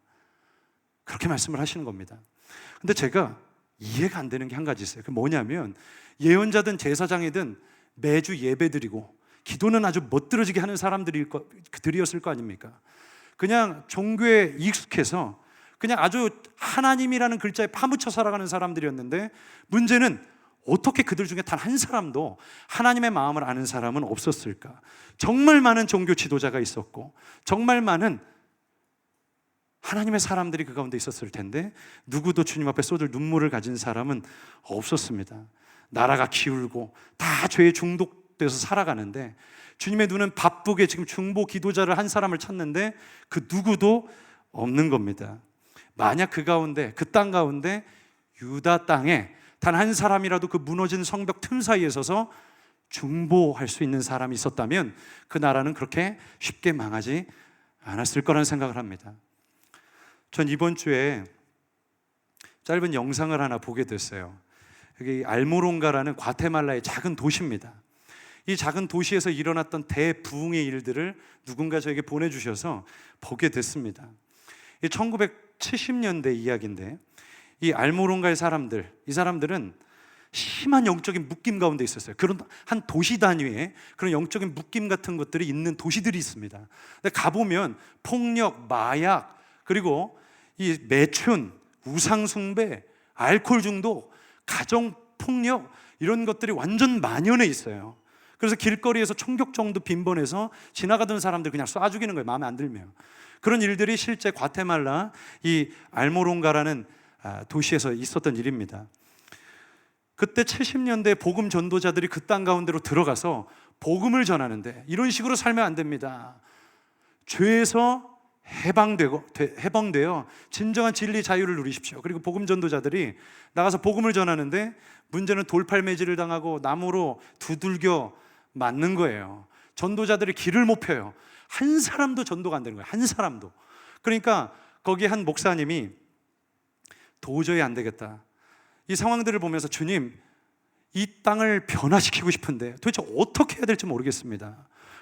그렇게 말씀을 하시는 겁니다. 근데 제가 이해가 안 되는 게 한 가지 있어요. 그게 뭐냐면, 예언자든 제사장이든 매주 예배드리고 기도는 아주 멋들어지게 하는 사람들이었을 거 아닙니까? 그냥 종교에 익숙해서 그냥 아주 하나님이라는 글자에 파묻혀 살아가는 사람들이었는데, 문제는 어떻게 그들 중에 단 한 사람도 하나님의 마음을 아는 사람은 없었을까? 정말 많은 종교 지도자가 있었고 정말 많은 하나님의 사람들이 그 가운데 있었을 텐데 누구도 주님 앞에 쏟을 눈물을 가진 사람은 없었습니다. 나라가 기울고 다 죄에 중독돼서 살아가는데 주님의 눈은 바쁘게 지금 중보 기도자를 한 사람을 찾는데 그 누구도 없는 겁니다. 만약 그 가운데, 그 땅 가운데 유다 땅에 단 한 사람이라도 그 무너진 성벽 틈 사이에 서서 중보할 수 있는 사람이 있었다면 그 나라는 그렇게 쉽게 망하지 않았을 거라는 생각을 합니다. 전 이번 주에 짧은 영상을 하나 보게 됐어요. 여기 알모론가라는 과테말라의 작은 도시입니다. 이 작은 도시에서 일어났던 대부흥의 일들을 누군가 저에게 보내주셔서 보게 됐습니다. 1970년대 이야기인데, 이 알모론가의 사람들, 이 사람들은 심한 영적인 묶임 가운데 있었어요. 그런 한 도시 단위의 그런 영적인 묶임 같은 것들이 있는 도시들이 있습니다. 근데 가보면 폭력, 마약, 그리고 이 매춘, 우상숭배, 알코올 중독, 가정폭력, 이런 것들이 완전 만연해 있어요. 그래서 길거리에서 총격정도 빈번해서 지나가던 사람들 그냥 쏴 죽이는 거예요, 마음에 안 들면. 그런 일들이 실제 과테말라 이 알모론가라는 도시에서 있었던 일입니다. 그때 70년대 복음 전도자들이 그 땅 가운데로 들어가서 복음을 전하는데, 이런 식으로 살면 안 됩니다. 죄에서 해방되어 진정한 진리 자유를 누리십시오. 그리고 복음 전도자들이 나가서 복음을 전하는데 문제는 돌팔매질을 당하고 나무로 두들겨 맞는 거예요. 전도자들이 길을 못 펴요. 한 사람도 전도가 안 되는 거예요. 한 사람도. 그러니까 거기 한 목사님이 도저히 안 되겠다, 이 상황들을 보면서 주님, 이 땅을 변화시키고 싶은데 도대체 어떻게 해야 될지 모르겠습니다.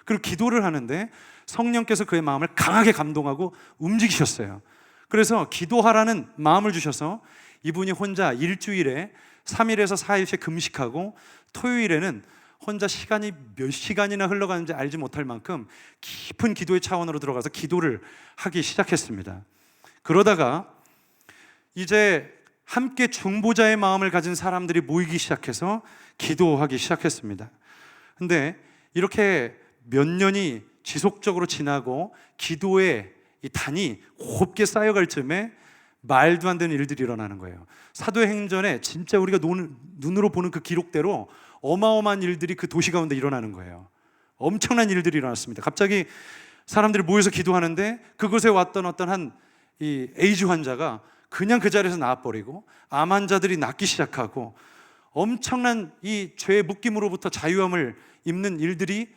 그리고 기도를 하는데 성령께서 그의 마음을 강하게 감동하고 움직이셨어요. 그래서 기도하라는 마음을 주셔서 이분이 혼자 일주일에 3일에서 4일씩 금식하고 토요일에는 혼자 시간이 몇 시간이나 흘러가는지 알지 못할 만큼 깊은 기도의 차원으로 들어가서 기도를 하기 시작했습니다. 그러다가 이제 함께 중보자의 마음을 가진 사람들이 모이기 시작해서 기도하기 시작했습니다. 근데 이렇게 몇 년이 지속적으로 지나고 기도의 이 단이 곱게 쌓여갈 즈음에 말도 안 되는 일들이 일어나는 거예요. 사도행전에 진짜 우리가 눈으로 보는 그 기록대로 어마어마한 일들이 그 도시 가운데 일어나는 거예요. 엄청난 일들이 일어났습니다. 갑자기 사람들이 모여서 기도하는데 그곳에 왔던 어떤 이 에이즈 환자가 그냥 그 자리에서 나와버리고 암 환자들이 낫기 시작하고 엄청난 이 죄의 묶임으로부터 자유함을 입는 일들이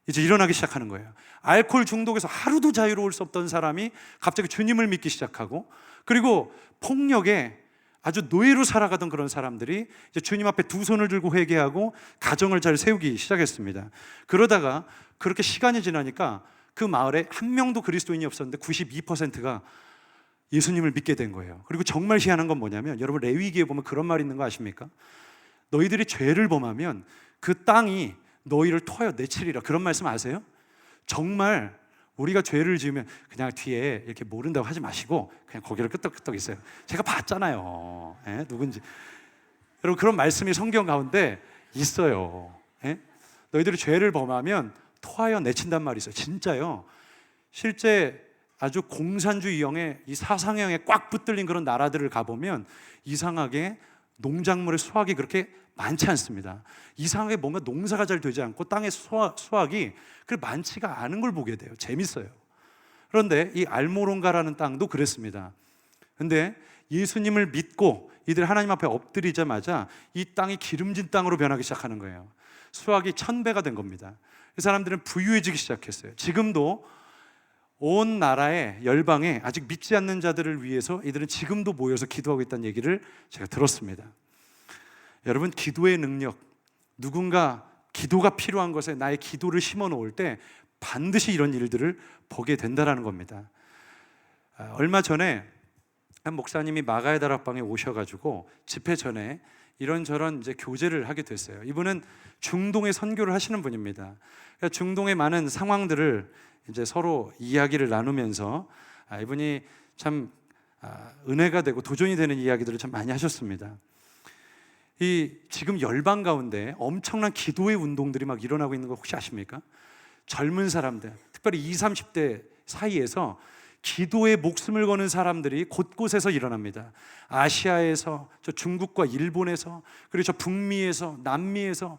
이제 일어나기 시작하는 거예요. 알코올 중독에서 하루도 자유로울 수 없던 사람이 갑자기 주님을 믿기 시작하고, 그리고 폭력에 아주 노예로 살아가던 그런 사람들이 이제 주님 앞에 두 손을 들고 회개하고 가정을 잘 세우기 시작했습니다. 그러다가 그렇게 시간이 지나니까 그 마을에 한 명도 그리스도인이 없었는데 92%가 예수님을 믿게 된 거예요. 그리고 정말 희한한 건 뭐냐면, 여러분 레위기에 보면 그런 말이 있는 거 아십니까? 너희들이 죄를 범하면 그 땅이 너희를 토하여 내치리라. 그런 말씀 아세요? 정말 우리가 죄를 지으면 그냥 뒤에 이렇게 모른다고 하지 마시고 그냥 고개를 끄덕끄덕 있어요. 제가 봤잖아요. 예? 누군지. 여러분 그런 말씀이 성경 가운데 있어요. 예? 너희들이 죄를 범하면 토하여 내친단 말이 있어요. 진짜요. 실제 아주 공산주의형의 이 사상형에 꽉 붙들린 그런 나라들을 가보면 이상하게 농작물의 수확이 그렇게 많지 않습니다. 이상하게 뭔가 농사가 잘 되지 않고 땅의 수확이 그렇게 많지가 않은 걸 보게 돼요. 재밌어요. 그런데 이 알모론가라는 땅도 그랬습니다. 근데 예수님을 믿고 이들 하나님 앞에 엎드리자마자 이 땅이 기름진 땅으로 변하기 시작하는 거예요. 수확이 1000배가 된 겁니다. 이 사람들은 부유해지기 시작했어요. 지금도 온 나라의 열방에 아직 믿지 않는 자들을 위해서 이들은 지금도 모여서 기도하고 있다는 얘기를 제가 들었습니다. 여러분 기도의 능력, 누군가 기도가 필요한 것에 나의 기도를 심어 놓을 때 반드시 이런 일들을 보게 된다는 겁니다. 얼마 전에 한 목사님이 마가의 다락방에 오셔가지고 집회 전에 이런저런 이제 교제를 하게 됐어요. 이분은 중동에 선교를 하시는 분입니다. 그러니까 중동의 많은 상황들을 이제 서로 이야기를 나누면서 이분이 참 은혜가 되고 도전이 되는 이야기들을 참 많이 하셨습니다. 이 지금 열방 가운데 엄청난 기도의 운동들이 막 일어나고 있는 거 혹시 아십니까? 젊은 사람들, 특별히 20, 30대 사이에서 기도에 목숨을 거는 사람들이 곳곳에서 일어납니다. 아시아에서, 저 중국과 일본에서, 그리고 저 북미에서, 남미에서,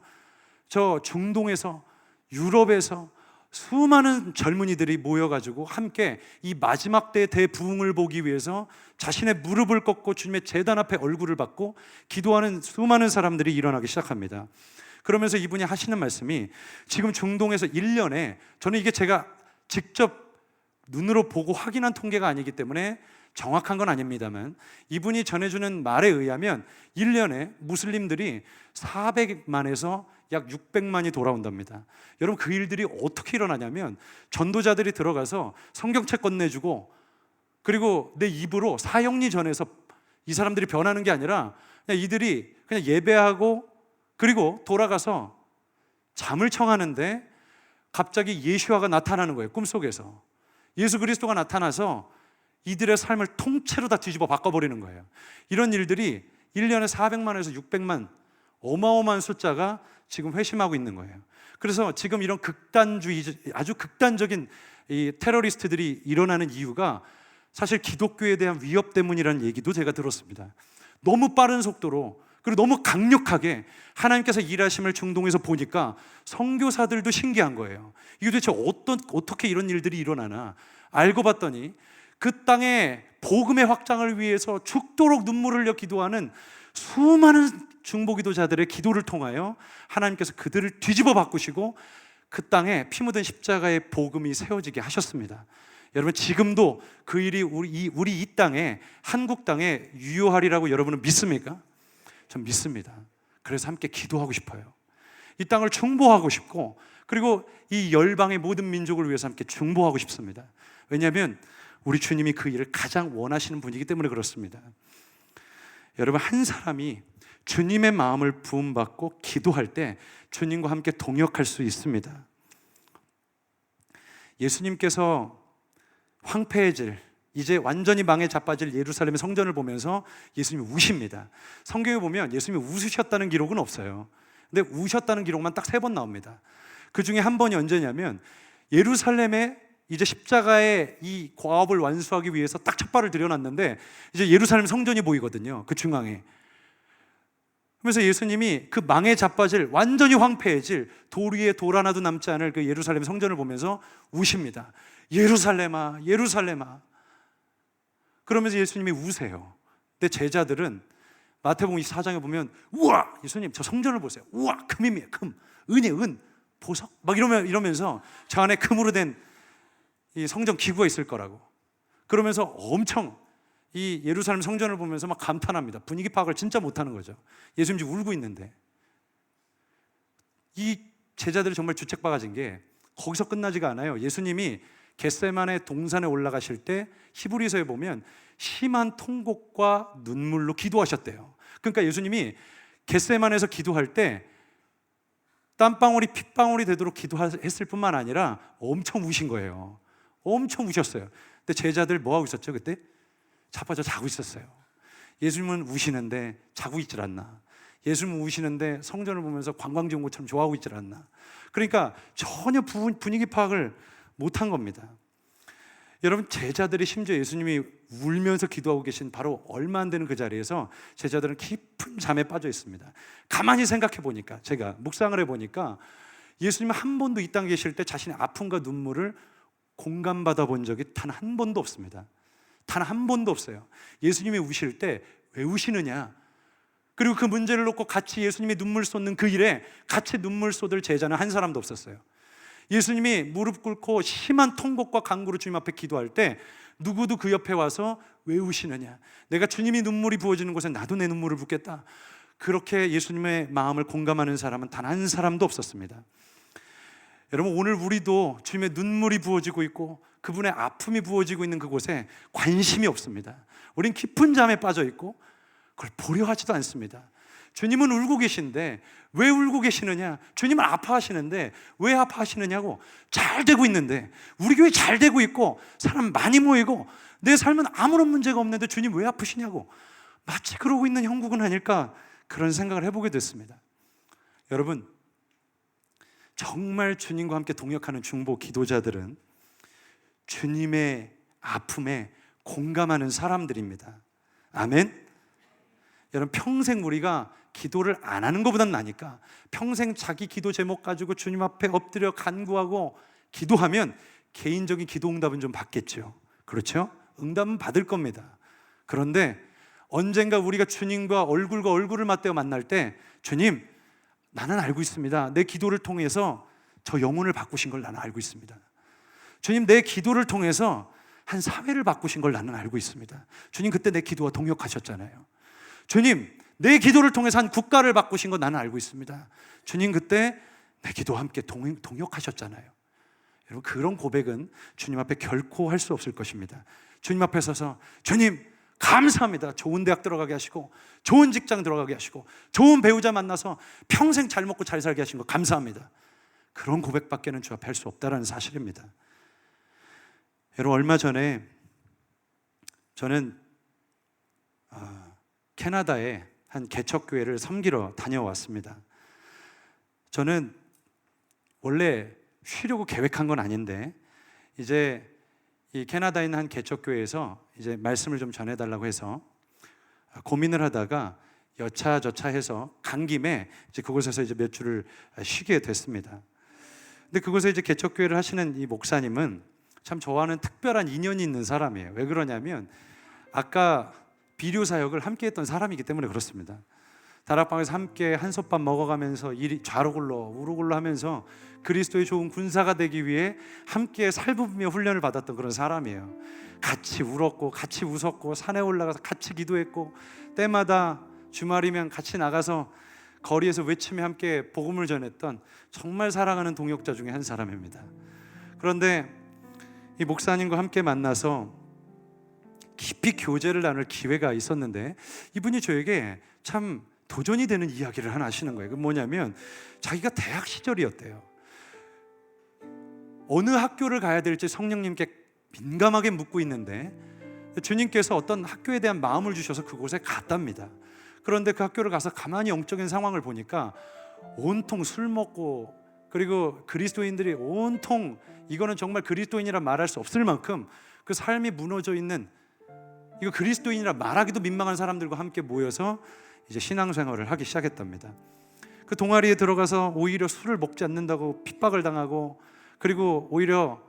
저 중동에서, 유럽에서 수많은 젊은이들이 모여가지고 함께 이 마지막 때의 대부흥을 보기 위해서 자신의 무릎을 꺾고 주님의 제단 앞에 얼굴을 받고 기도하는 수많은 사람들이 일어나기 시작합니다. 그러면서 이분이 하시는 말씀이 지금 중동에서 1년에, 저는 이게 제가 직접 눈으로 보고 확인한 통계가 아니기 때문에 정확한 건 아닙니다만, 이분이 전해주는 말에 의하면 1년에 무슬림들이 400만에서 약 600만이 돌아온답니다. 여러분 그 일들이 어떻게 일어나냐면, 전도자들이 들어가서 성경책 건네주고, 그리고 내 입으로 사형리 전해서 이 사람들이 변하는 게 아니라 그냥 이들이 그냥 예배하고 그리고 돌아가서 잠을 청하는데 갑자기 예수와가 나타나는 거예요. 꿈속에서 예수 그리스도가 나타나서 이들의 삶을 통째로 다 뒤집어 바꿔버리는 거예요. 이런 일들이 1년에 400만에서 600만, 어마어마한 숫자가 지금 회심하고 있는 거예요. 그래서 지금 이런 극단주의, 아주 극단적인 이 테러리스트들이 일어나는 이유가 사실 기독교에 대한 위협 때문이라는 얘기도 제가 들었습니다. 너무 빠른 속도로, 그리고 너무 강력하게 하나님께서 일하심을 중동에서 보니까 선교사들도 신기한 거예요. 이게 도대체 어떻게 이런 일들이 일어나나 알고 봤더니 그 땅의 복음의 확장을 위해서 죽도록 눈물을 흘려 기도하는 수많은 중보기도자들의 기도를 통하여 하나님께서 그들을 뒤집어 바꾸시고 그 땅에 피 묻은 십자가의 복음이 세워지게 하셨습니다. 여러분 지금도 그 일이 우리 이 땅에, 한국 땅에 유효하리라고 여러분은 믿습니까? 전 믿습니다. 그래서 함께 기도하고 싶어요. 이 땅을 중보하고 싶고, 그리고 이 열방의 모든 민족을 위해서 함께 중보하고 싶습니다. 왜냐하면 우리 주님이 그 일을 가장 원하시는 분이기 때문에 그렇습니다. 여러분, 한 사람이 주님의 마음을 부음받고 기도할 때 주님과 함께 동역할 수 있습니다. 예수님께서 황폐해질, 이제 완전히 망에 자빠질 예루살렘의 성전을 보면서 예수님이 우십니다. 성경에 보면 예수님이 웃으셨다는 기록은 없어요. 근데 우셨다는 기록만 딱 3번 나옵니다. 그 중에 한 번이 언제냐면 예루살렘에 이제 십자가의 이 과업을 완수하기 위해서 딱 첫 발을 들여놨는데 이제 예루살렘 성전이 보이거든요. 그 중앙에. 그래서 예수님이 그 망에 자빠질, 완전히 황폐해질, 돌 위에 돌 하나도 남지 않을 그 예루살렘 성전을 보면서 우십니다. 예루살렘아, 예루살렘아. 그러면서 예수님이 우세요. 근데 제자들은 마태복음 24장에 보면 우와, 예수님 저 성전을 보세요. 우와, 금입니다. 금, 은이 은, 보석 막 이러면서 저 안에 금으로 된 이 성전 기구가 있을 거라고. 그러면서 엄청 이 예루살렘 성전을 보면서 막 감탄합니다. 분위기 파악을 진짜 못하는 거죠. 예수님 지금 울고 있는데. 이 제자들이 정말 주책바가지인 게 거기서 끝나지가 않아요. 예수님이 겟세마네 동산에 올라가실 때 히브리서에 보면 심한 통곡과 눈물로 기도하셨대요. 그러니까 예수님이 겟세마네에서 기도할 때 땀방울이 핏방울이 되도록 기도했을 뿐만 아니라 엄청 우신 거예요. 엄청 우셨어요. 근데 제자들 뭐하고 있었죠 그때? 자빠져 자고 있었어요. 예수님은 우시는데 자고 있질 않나. 예수님은 우시는데 성전을 보면서 관광지 온 것처럼 좋아하고 있질 않나. 그러니까 전혀 분위기 파악을 못한 겁니다. 여러분, 제자들이 심지어 예수님이 울면서 기도하고 계신 바로 얼마 안 되는 그 자리에서 제자들은 깊은 잠에 빠져 있습니다. 가만히 생각해 보니까, 제가 묵상을 해보니까 예수님은 한 번도 이 땅에 계실 때 자신의 아픔과 눈물을 공감받아 본 적이 단 한 번도 없습니다. 단 한 번도 없어요. 예수님이 우실 때 왜 우시느냐, 그리고 그 문제를 놓고 같이 예수님이 눈물 쏟는 그 일에 같이 눈물 쏟을 제자는 한 사람도 없었어요. 예수님이 무릎 꿇고 심한 통곡과 간구로 주님 앞에 기도할 때 누구도 그 옆에 와서 왜 우시느냐, 내가 주님이 눈물이 부어지는 곳에 나도 내 눈물을 붓겠다, 그렇게 예수님의 마음을 공감하는 사람은 단 한 사람도 없었습니다. 여러분, 오늘 우리도 주님의 눈물이 부어지고 있고 그분의 아픔이 부어지고 있는 그곳에 관심이 없습니다. 우린 깊은 잠에 빠져 있고 그걸 보려 하지도 않습니다. 주님은 울고 계신데 왜 울고 계시느냐, 주님은 아파하시는데 왜 아파하시느냐고. 잘 되고 있는데, 우리 교회 잘 되고 있고 사람 많이 모이고 내 삶은 아무런 문제가 없는데 주님 왜 아프시냐고, 마치 그러고 있는 형국은 아닐까, 그런 생각을 해보게 됐습니다. 여러분, 정말 주님과 함께 동역하는 중보 기도자들은 주님의 아픔에 공감하는 사람들입니다. 아멘. 여러분, 평생 우리가 기도를 안 하는 것보단 나니까 평생 자기 기도 제목 가지고 주님 앞에 엎드려 간구하고 기도하면 개인적인 기도 응답은 좀 받겠죠. 그렇죠? 응답은 받을 겁니다. 그런데 언젠가 우리가 주님과 얼굴과 얼굴을 맞대어 만날 때, 주님, 나는 알고 있습니다. 내 기도를 통해서 저 영혼을 바꾸신 걸 나는 알고 있습니다. 주님, 내 기도를 통해서 한 사회를 바꾸신 걸 나는 알고 있습니다. 주님, 그때 내 기도와 동역하셨잖아요. 주님, 내 기도를 통해서 한 국가를 바꾸신 거 나는 알고 있습니다. 주님, 그때 내 기도와 함께 동역하셨잖아요. 여러분, 그런 고백은 주님 앞에 결코 할 수 없을 것입니다. 주님 앞에 서서, 주님 감사합니다. 좋은 대학 들어가게 하시고 좋은 직장 들어가게 하시고 좋은 배우자 만나서 평생 잘 먹고 잘 살게 하신 거 감사합니다. 그런 고백밖에는 주 앞에 할 수 없다는 사실입니다. 여러분, 얼마 전에 저는 캐나다에 한 개척교회를 섬기러 다녀왔습니다. 저는 원래 쉬려고 계획한 건 아닌데 이제 이 캐나다에 있는 한 개척교회에서 이제 말씀을 좀 전해달라고 해서 고민을 하다가 여차저차 해서 간 김에 이제 그곳에서 이제 몇 주를 쉬게 됐습니다. 근데 그곳에 이제 개척교회를 하시는 이 목사님은 참 저와는 특별한 인연이 있는 사람이에요. 왜 그러냐면 아까 비료 사역을 함께 했던 사람이기 때문에 그렇습니다. 다락방에서 함께 한솥밥 먹어가면서 이리 좌로 굴러 우로 굴러 하면서 그리스도의 좋은 군사가 되기 위해 함께 살부며 훈련을 받았던 그런 사람이에요. 같이 울었고 같이 웃었고 산에 올라가서 같이 기도했고 때마다 주말이면 같이 나가서 거리에서 외치며 함께 복음을 전했던 정말 사랑하는 동역자 중에 한 사람입니다. 그런데 이 목사님과 함께 만나서 깊이 교제를 나눌 기회가 있었는데 이분이 저에게 참 도전이 되는 이야기를 하나 하시는 거예요. 그 뭐냐면 자기가 대학 시절이었대요. 어느 학교를 가야 될지 성령님께 민감하게 묻고 있는데 주님께서 어떤 학교에 대한 마음을 주셔서 그곳에 갔답니다. 그런데 그 학교를 가서 가만히 영적인 상황을 보니까 온통 술 먹고, 그리고 그리스도인들이 온통, 이거는 정말 그리스도인이라 말할 수 없을 만큼 그 삶이 무너져 있는, 이거 그리스도인이라 말하기도 민망한 사람들과 함께 모여서 이제 신앙생활을 하기 시작했답니다. 그 동아리에 들어가서 오히려 술을 먹지 않는다고 핍박을 당하고, 그리고 오히려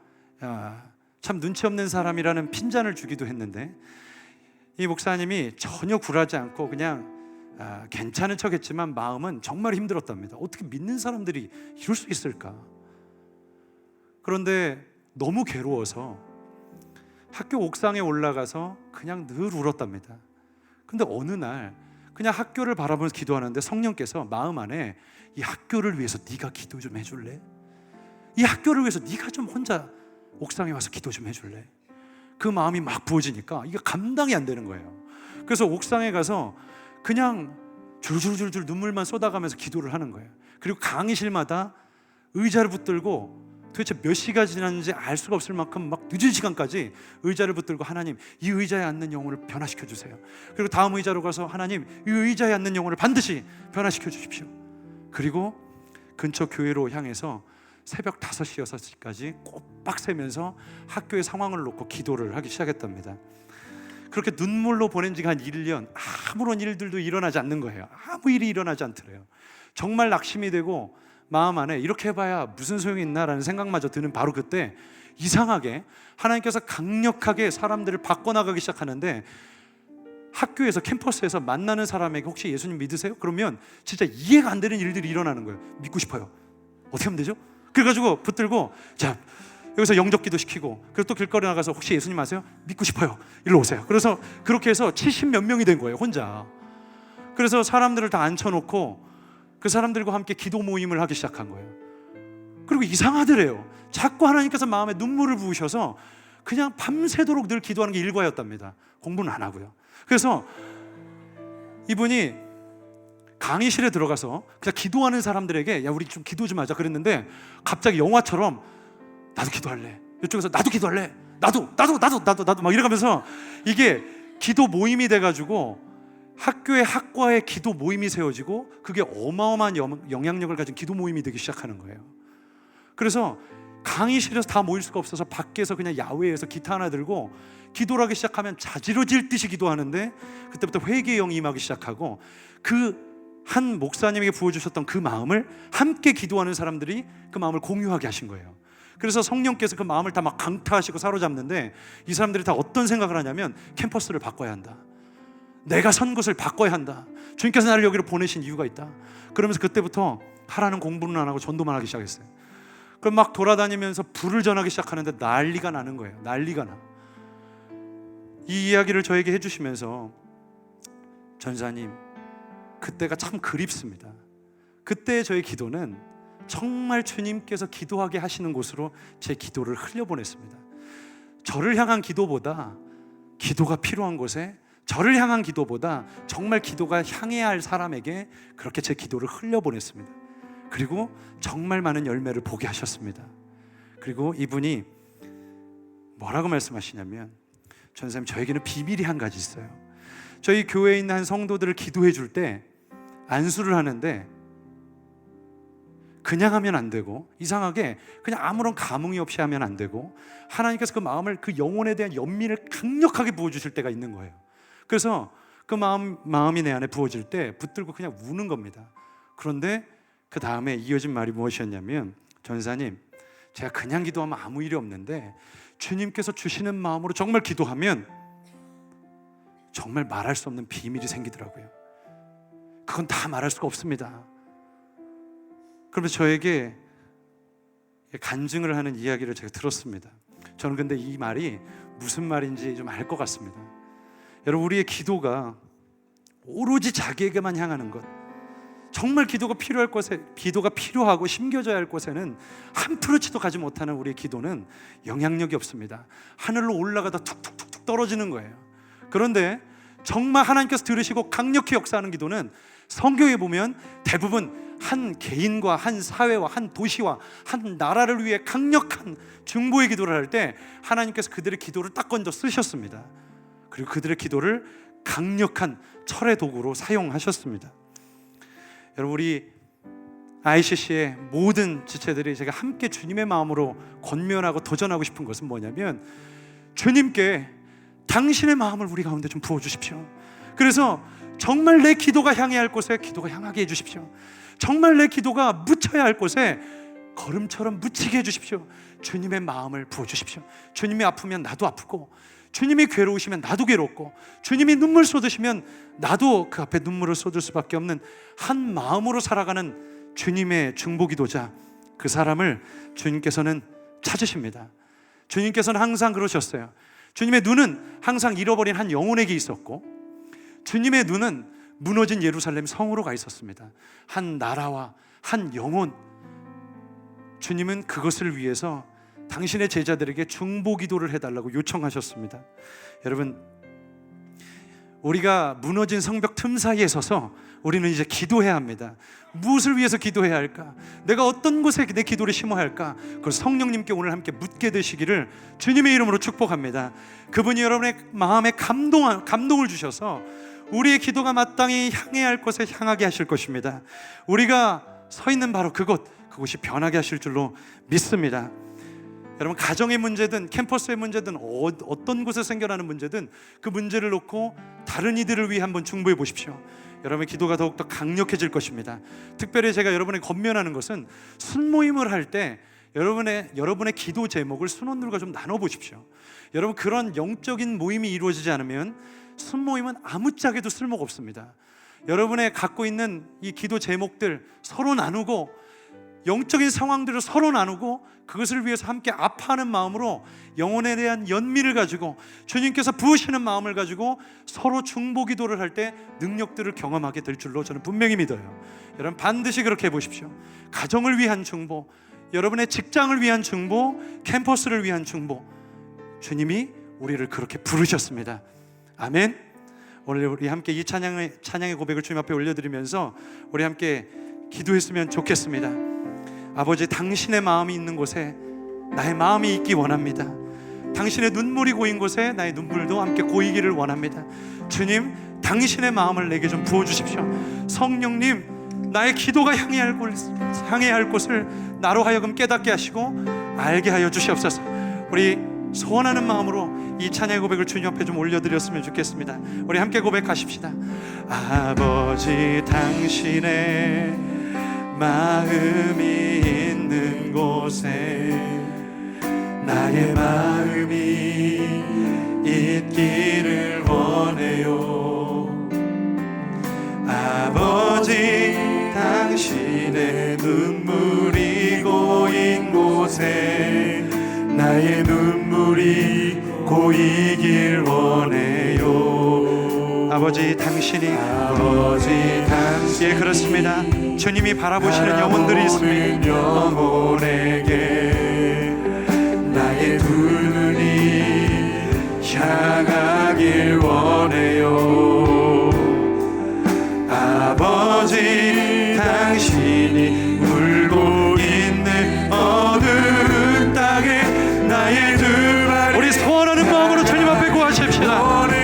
참 눈치 없는 사람이라는 핀잔을 주기도 했는데, 이 목사님이 전혀 굴하지 않고 그냥 괜찮은 척 했지만 마음은 정말 힘들었답니다. 어떻게 믿는 사람들이 이럴 수 있을까? 그런데 너무 괴로워서 학교 옥상에 올라가서 그냥 늘 울었답니다. 근데 어느 날 그냥 학교를 바라보면서 기도하는데 성령께서 마음 안에 이 학교를 위해서 네가 기도 좀 해줄래? 이 학교를 위해서 네가 좀 혼자 옥상에 와서 기도 좀 해줄래? 그 마음이 막 부어지니까 이게 감당이 안 되는 거예요. 그래서 옥상에 가서 그냥 줄줄줄줄 눈물만 쏟아가면서 기도를 하는 거예요. 그리고 강의실마다 의자를 붙들고 도대체 몇 시가 지났는지 알 수가 없을 만큼 막 늦은 시간까지 의자를 붙들고, 하나님 이 의자에 앉는 영혼을 변화시켜 주세요. 그리고 다음 의자로 가서 하나님 이 의자에 앉는 영혼을 반드시 변화시켜 주십시오. 그리고 근처 교회로 향해서 새벽 5시, 6시까지 꼬박 새면서 학교의 상황을 놓고 기도를 하기 시작했답니다. 그렇게 눈물로 보낸 지가 한 1년, 아무런 일들도 일어나지 않는 거예요. 아무 일이 일어나지 않더래요. 정말 낙심이 되고 마음 안에 이렇게 해봐야 무슨 소용이 있나라는 생각마저 드는 바로 그때 이상하게 하나님께서 강력하게 사람들을 바꿔나가기 시작하는데, 학교에서, 캠퍼스에서 만나는 사람에게 혹시 예수님 믿으세요? 그러면 진짜 이해가 안 되는 일들이 일어나는 거예요. 믿고 싶어요. 어떻게 하면 되죠? 그래가지고 붙들고, 자 여기서 영접기도 시키고, 그리고 또 길거리 나가서 혹시 예수님 아세요? 믿고 싶어요. 일로 오세요. 그래서 그렇게 해서 70몇 명이 된 거예요, 혼자. 그래서 사람들을 다 앉혀놓고 그 사람들과 함께 기도 모임을 하기 시작한 거예요. 그리고 이상하더래요. 자꾸 하나님께서 마음에 눈물을 부으셔서 그냥 밤새도록 늘 기도하는 게 일과였답니다. 공부는 안 하고요. 그래서 이분이 강의실에 들어가서 그냥 기도하는 사람들에게 야 우리 좀 기도 좀 하자 그랬는데, 갑자기 영화처럼 나도 기도할래, 이쪽에서 나도 기도할래, 나도 막 이래가면서 이게 기도 모임이 돼가지고 학교의 학과의 기도 모임이 세워지고, 그게 어마어마한 영향력을 가진 기도 모임이 되기 시작하는 거예요. 그래서 강의실에서 다 모일 수가 없어서 밖에서 그냥 야외에서 기타 하나 들고 기도를 하기 시작하면 자지러질 듯이 기도하는데, 그때부터 회개의 영이 임하기 시작하고, 그 한 목사님에게 부어주셨던 그 마음을 함께 기도하는 사람들이 그 마음을 공유하게 하신 거예요. 그래서 성령께서 그 마음을 다 막 강타하시고 사로잡는데, 이 사람들이 다 어떤 생각을 하냐면 캠퍼스를 바꿔야 한다, 내가 선 곳을 바꿔야 한다, 주님께서 나를 여기로 보내신 이유가 있다. 그러면서 그때부터 하라는 공부는 안 하고 전도만 하기 시작했어요. 그럼 막 돌아다니면서 불을 전하기 시작하는데 난리가 나는 거예요. 난리가 나. 이 이야기를 저에게 해주시면서 전사님, 그때가 참 그립습니다. 그때 저의 기도는 정말 주님께서 기도하게 하시는 곳으로 제 기도를 흘려보냈습니다. 저를 향한 기도보다, 기도가 필요한 곳에 저를 향한 기도보다 정말 기도가 향해야 할 사람에게 그렇게 제 기도를 흘려보냈습니다. 그리고 정말 많은 열매를 보게 하셨습니다. 그리고 이분이 뭐라고 말씀하시냐면, 전사님 저에게는 비밀이 한 가지 있어요. 저희 교회에 있는 한 성도들을 기도해 줄 때 안수를 하는데 그냥 하면 안 되고, 이상하게 그냥 아무런 감흥이 없이 하면 안 되고, 하나님께서 그 마음을, 그 영혼에 대한 연민을 강력하게 부어주실 때가 있는 거예요. 그래서 그 마음이 내 안에 부어질 때 붙들고 그냥 우는 겁니다. 그런데 그 다음에 이어진 말이 무엇이었냐면, 전사님 제가 그냥 기도하면 아무 일이 없는데 주님께서 주시는 마음으로 정말 기도하면 정말 말할 수 없는 비밀이 생기더라고요. 그건 다 말할 수가 없습니다. 그러면서 저에게 간증을 하는 이야기를 제가 들었습니다. 저는 근데 이 말이 무슨 말인지 좀 알 것 같습니다. 여러분, 우리의 기도가 오로지 자기에게만 향하는 것, 정말 기도가 필요할 곳에, 기도가 필요하고 심겨져야 할 곳에는 한 프로치도 가지 못하는 우리의 기도는 영향력이 없습니다. 하늘로 올라가다 툭툭툭툭 떨어지는 거예요. 그런데 정말 하나님께서 들으시고 강력히 역사하는 기도는 성경에 보면 대부분 한 개인과 한 사회와 한 도시와 한 나라를 위해 강력한 중보의 기도를 할 때 하나님께서 그들의 기도를 딱 건져 쓰셨습니다. 그리고 그들의 기도를 강력한 철의 도구로 사용하셨습니다. 여러분, 우리 ICC의 모든 지체들이 제가 함께 주님의 마음으로 권면하고 도전하고 싶은 것은 뭐냐면, 주님께 당신의 마음을 우리 가운데 좀 부어주십시오. 그래서 정말 내 기도가 향해야 할 곳에 기도가 향하게 해주십시오. 정말 내 기도가 묻혀야 할 곳에 걸음처럼 묻히게 해주십시오. 주님의 마음을 부어주십시오. 주님이 아프면 나도 아프고, 주님이 괴로우시면 나도 괴롭고, 주님이 눈물 쏟으시면 나도 그 앞에 눈물을 쏟을 수밖에 없는 한 마음으로 살아가는 주님의 중보기도자, 그 사람을 주님께서는 찾으십니다. 주님께서는 항상 그러셨어요. 주님의 눈은 항상 잃어버린 한 영혼에게 있었고, 주님의 눈은 무너진 예루살렘 성으로 가 있었습니다. 한 나라와 한 영혼, 주님은 그것을 위해서 당신의 제자들에게 중보기도를 해달라고 요청하셨습니다. 여러분, 우리가 무너진 성벽 틈 사이에 서서 우리는 이제 기도해야 합니다. 무엇을 위해서 기도해야 할까? 내가 어떤 곳에 내 기도를 심어야 할까? 그걸 성령님께 오늘 함께 묻게 되시기를 주님의 이름으로 축복합니다. 그분이 여러분의 마음에 감동을 주셔서 우리의 기도가 마땅히 향해야 할 곳에 향하게 하실 것입니다. 우리가 서 있는 바로 그곳이 변하게 하실 줄로 믿습니다. 여러분, 가정의 문제든 캠퍼스의 문제든 어떤 곳에 생겨나는 문제든 그 문제를 놓고 다른 이들을 위해 한번 중보해 보십시오. 여러분의 기도가 더욱더 강력해질 것입니다. 특별히 제가 여러분에게 권면하는 것은 순모임을 할 때 여러분의 기도 제목을 순원들과 좀 나눠보십시오. 여러분, 그런 영적인 모임이 이루어지지 않으면 순모임은 아무짝에도 쓸모가 없습니다. 여러분의 갖고 있는 이 기도 제목들 서로 나누고, 영적인 상황들을 서로 나누고, 그것을 위해서 함께 아파하는 마음으로 영혼에 대한 연민을 가지고 주님께서 부으시는 마음을 가지고 서로 중보기도를 할 때 능력들을 경험하게 될 줄로 저는 분명히 믿어요. 여러분, 반드시 그렇게 해보십시오. 가정을 위한 중보, 여러분의 직장을 위한 중보, 캠퍼스를 위한 중보, 주님이 우리를 그렇게 부르셨습니다. 아멘. 오늘 우리 함께 이 찬양의 고백을 주님 앞에 올려드리면서 우리 함께 기도했으면 좋겠습니다. 아버지, 당신의 마음이 있는 곳에 나의 마음이 있기 원합니다. 당신의 눈물이 고인 곳에 나의 눈물도 함께 고이기를 원합니다. 주님, 당신의 마음을 내게 좀 부어주십시오. 성령님, 나의 기도가 향해야 할 곳을 나로 하여금 깨닫게 하시고 알게 하여 주시옵소서. 우리 소원하는 마음으로 이 찬양의 고백을 주님 앞에 좀 올려드렸으면 좋겠습니다. 우리 함께 고백하십시다. 아버지, 당신의 마음이 있는 곳에 나의 마음이 있기를 원해요. 아버지, 당신의 눈물이 고인 곳에 나의 눈물이 고이길 원해요. 아버지, 당신이 예, 그렇습니다. 주님이 바라보시는 영혼들이 있습니다. 영혼에게 나의 두 눈이 향하길 원해요. 아버지, 당신이 울고 있는 어두운 땅에 나의 두 발이, 우리 소원하는 마음으로 주님 앞에 구하십시다. 아버지,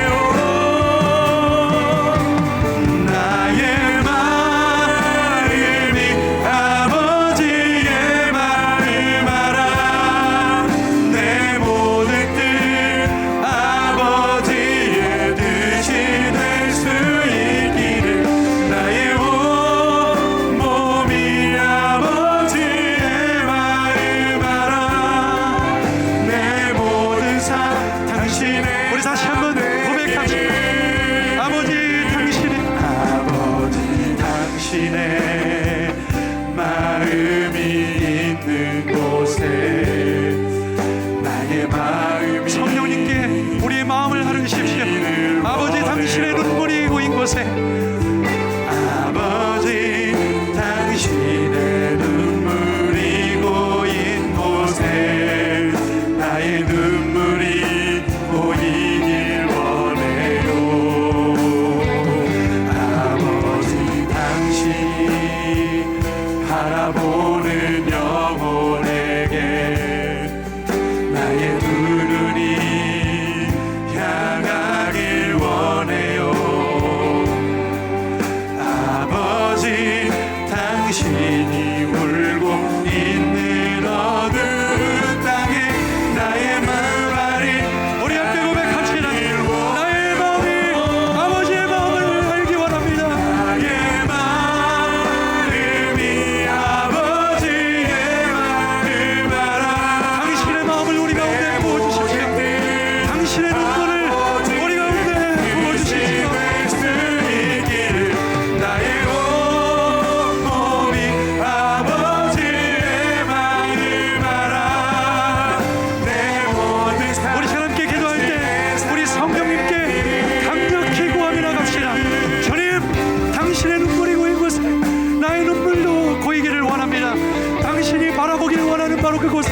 바로 그곳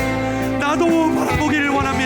나도 바라보기를 원합니다.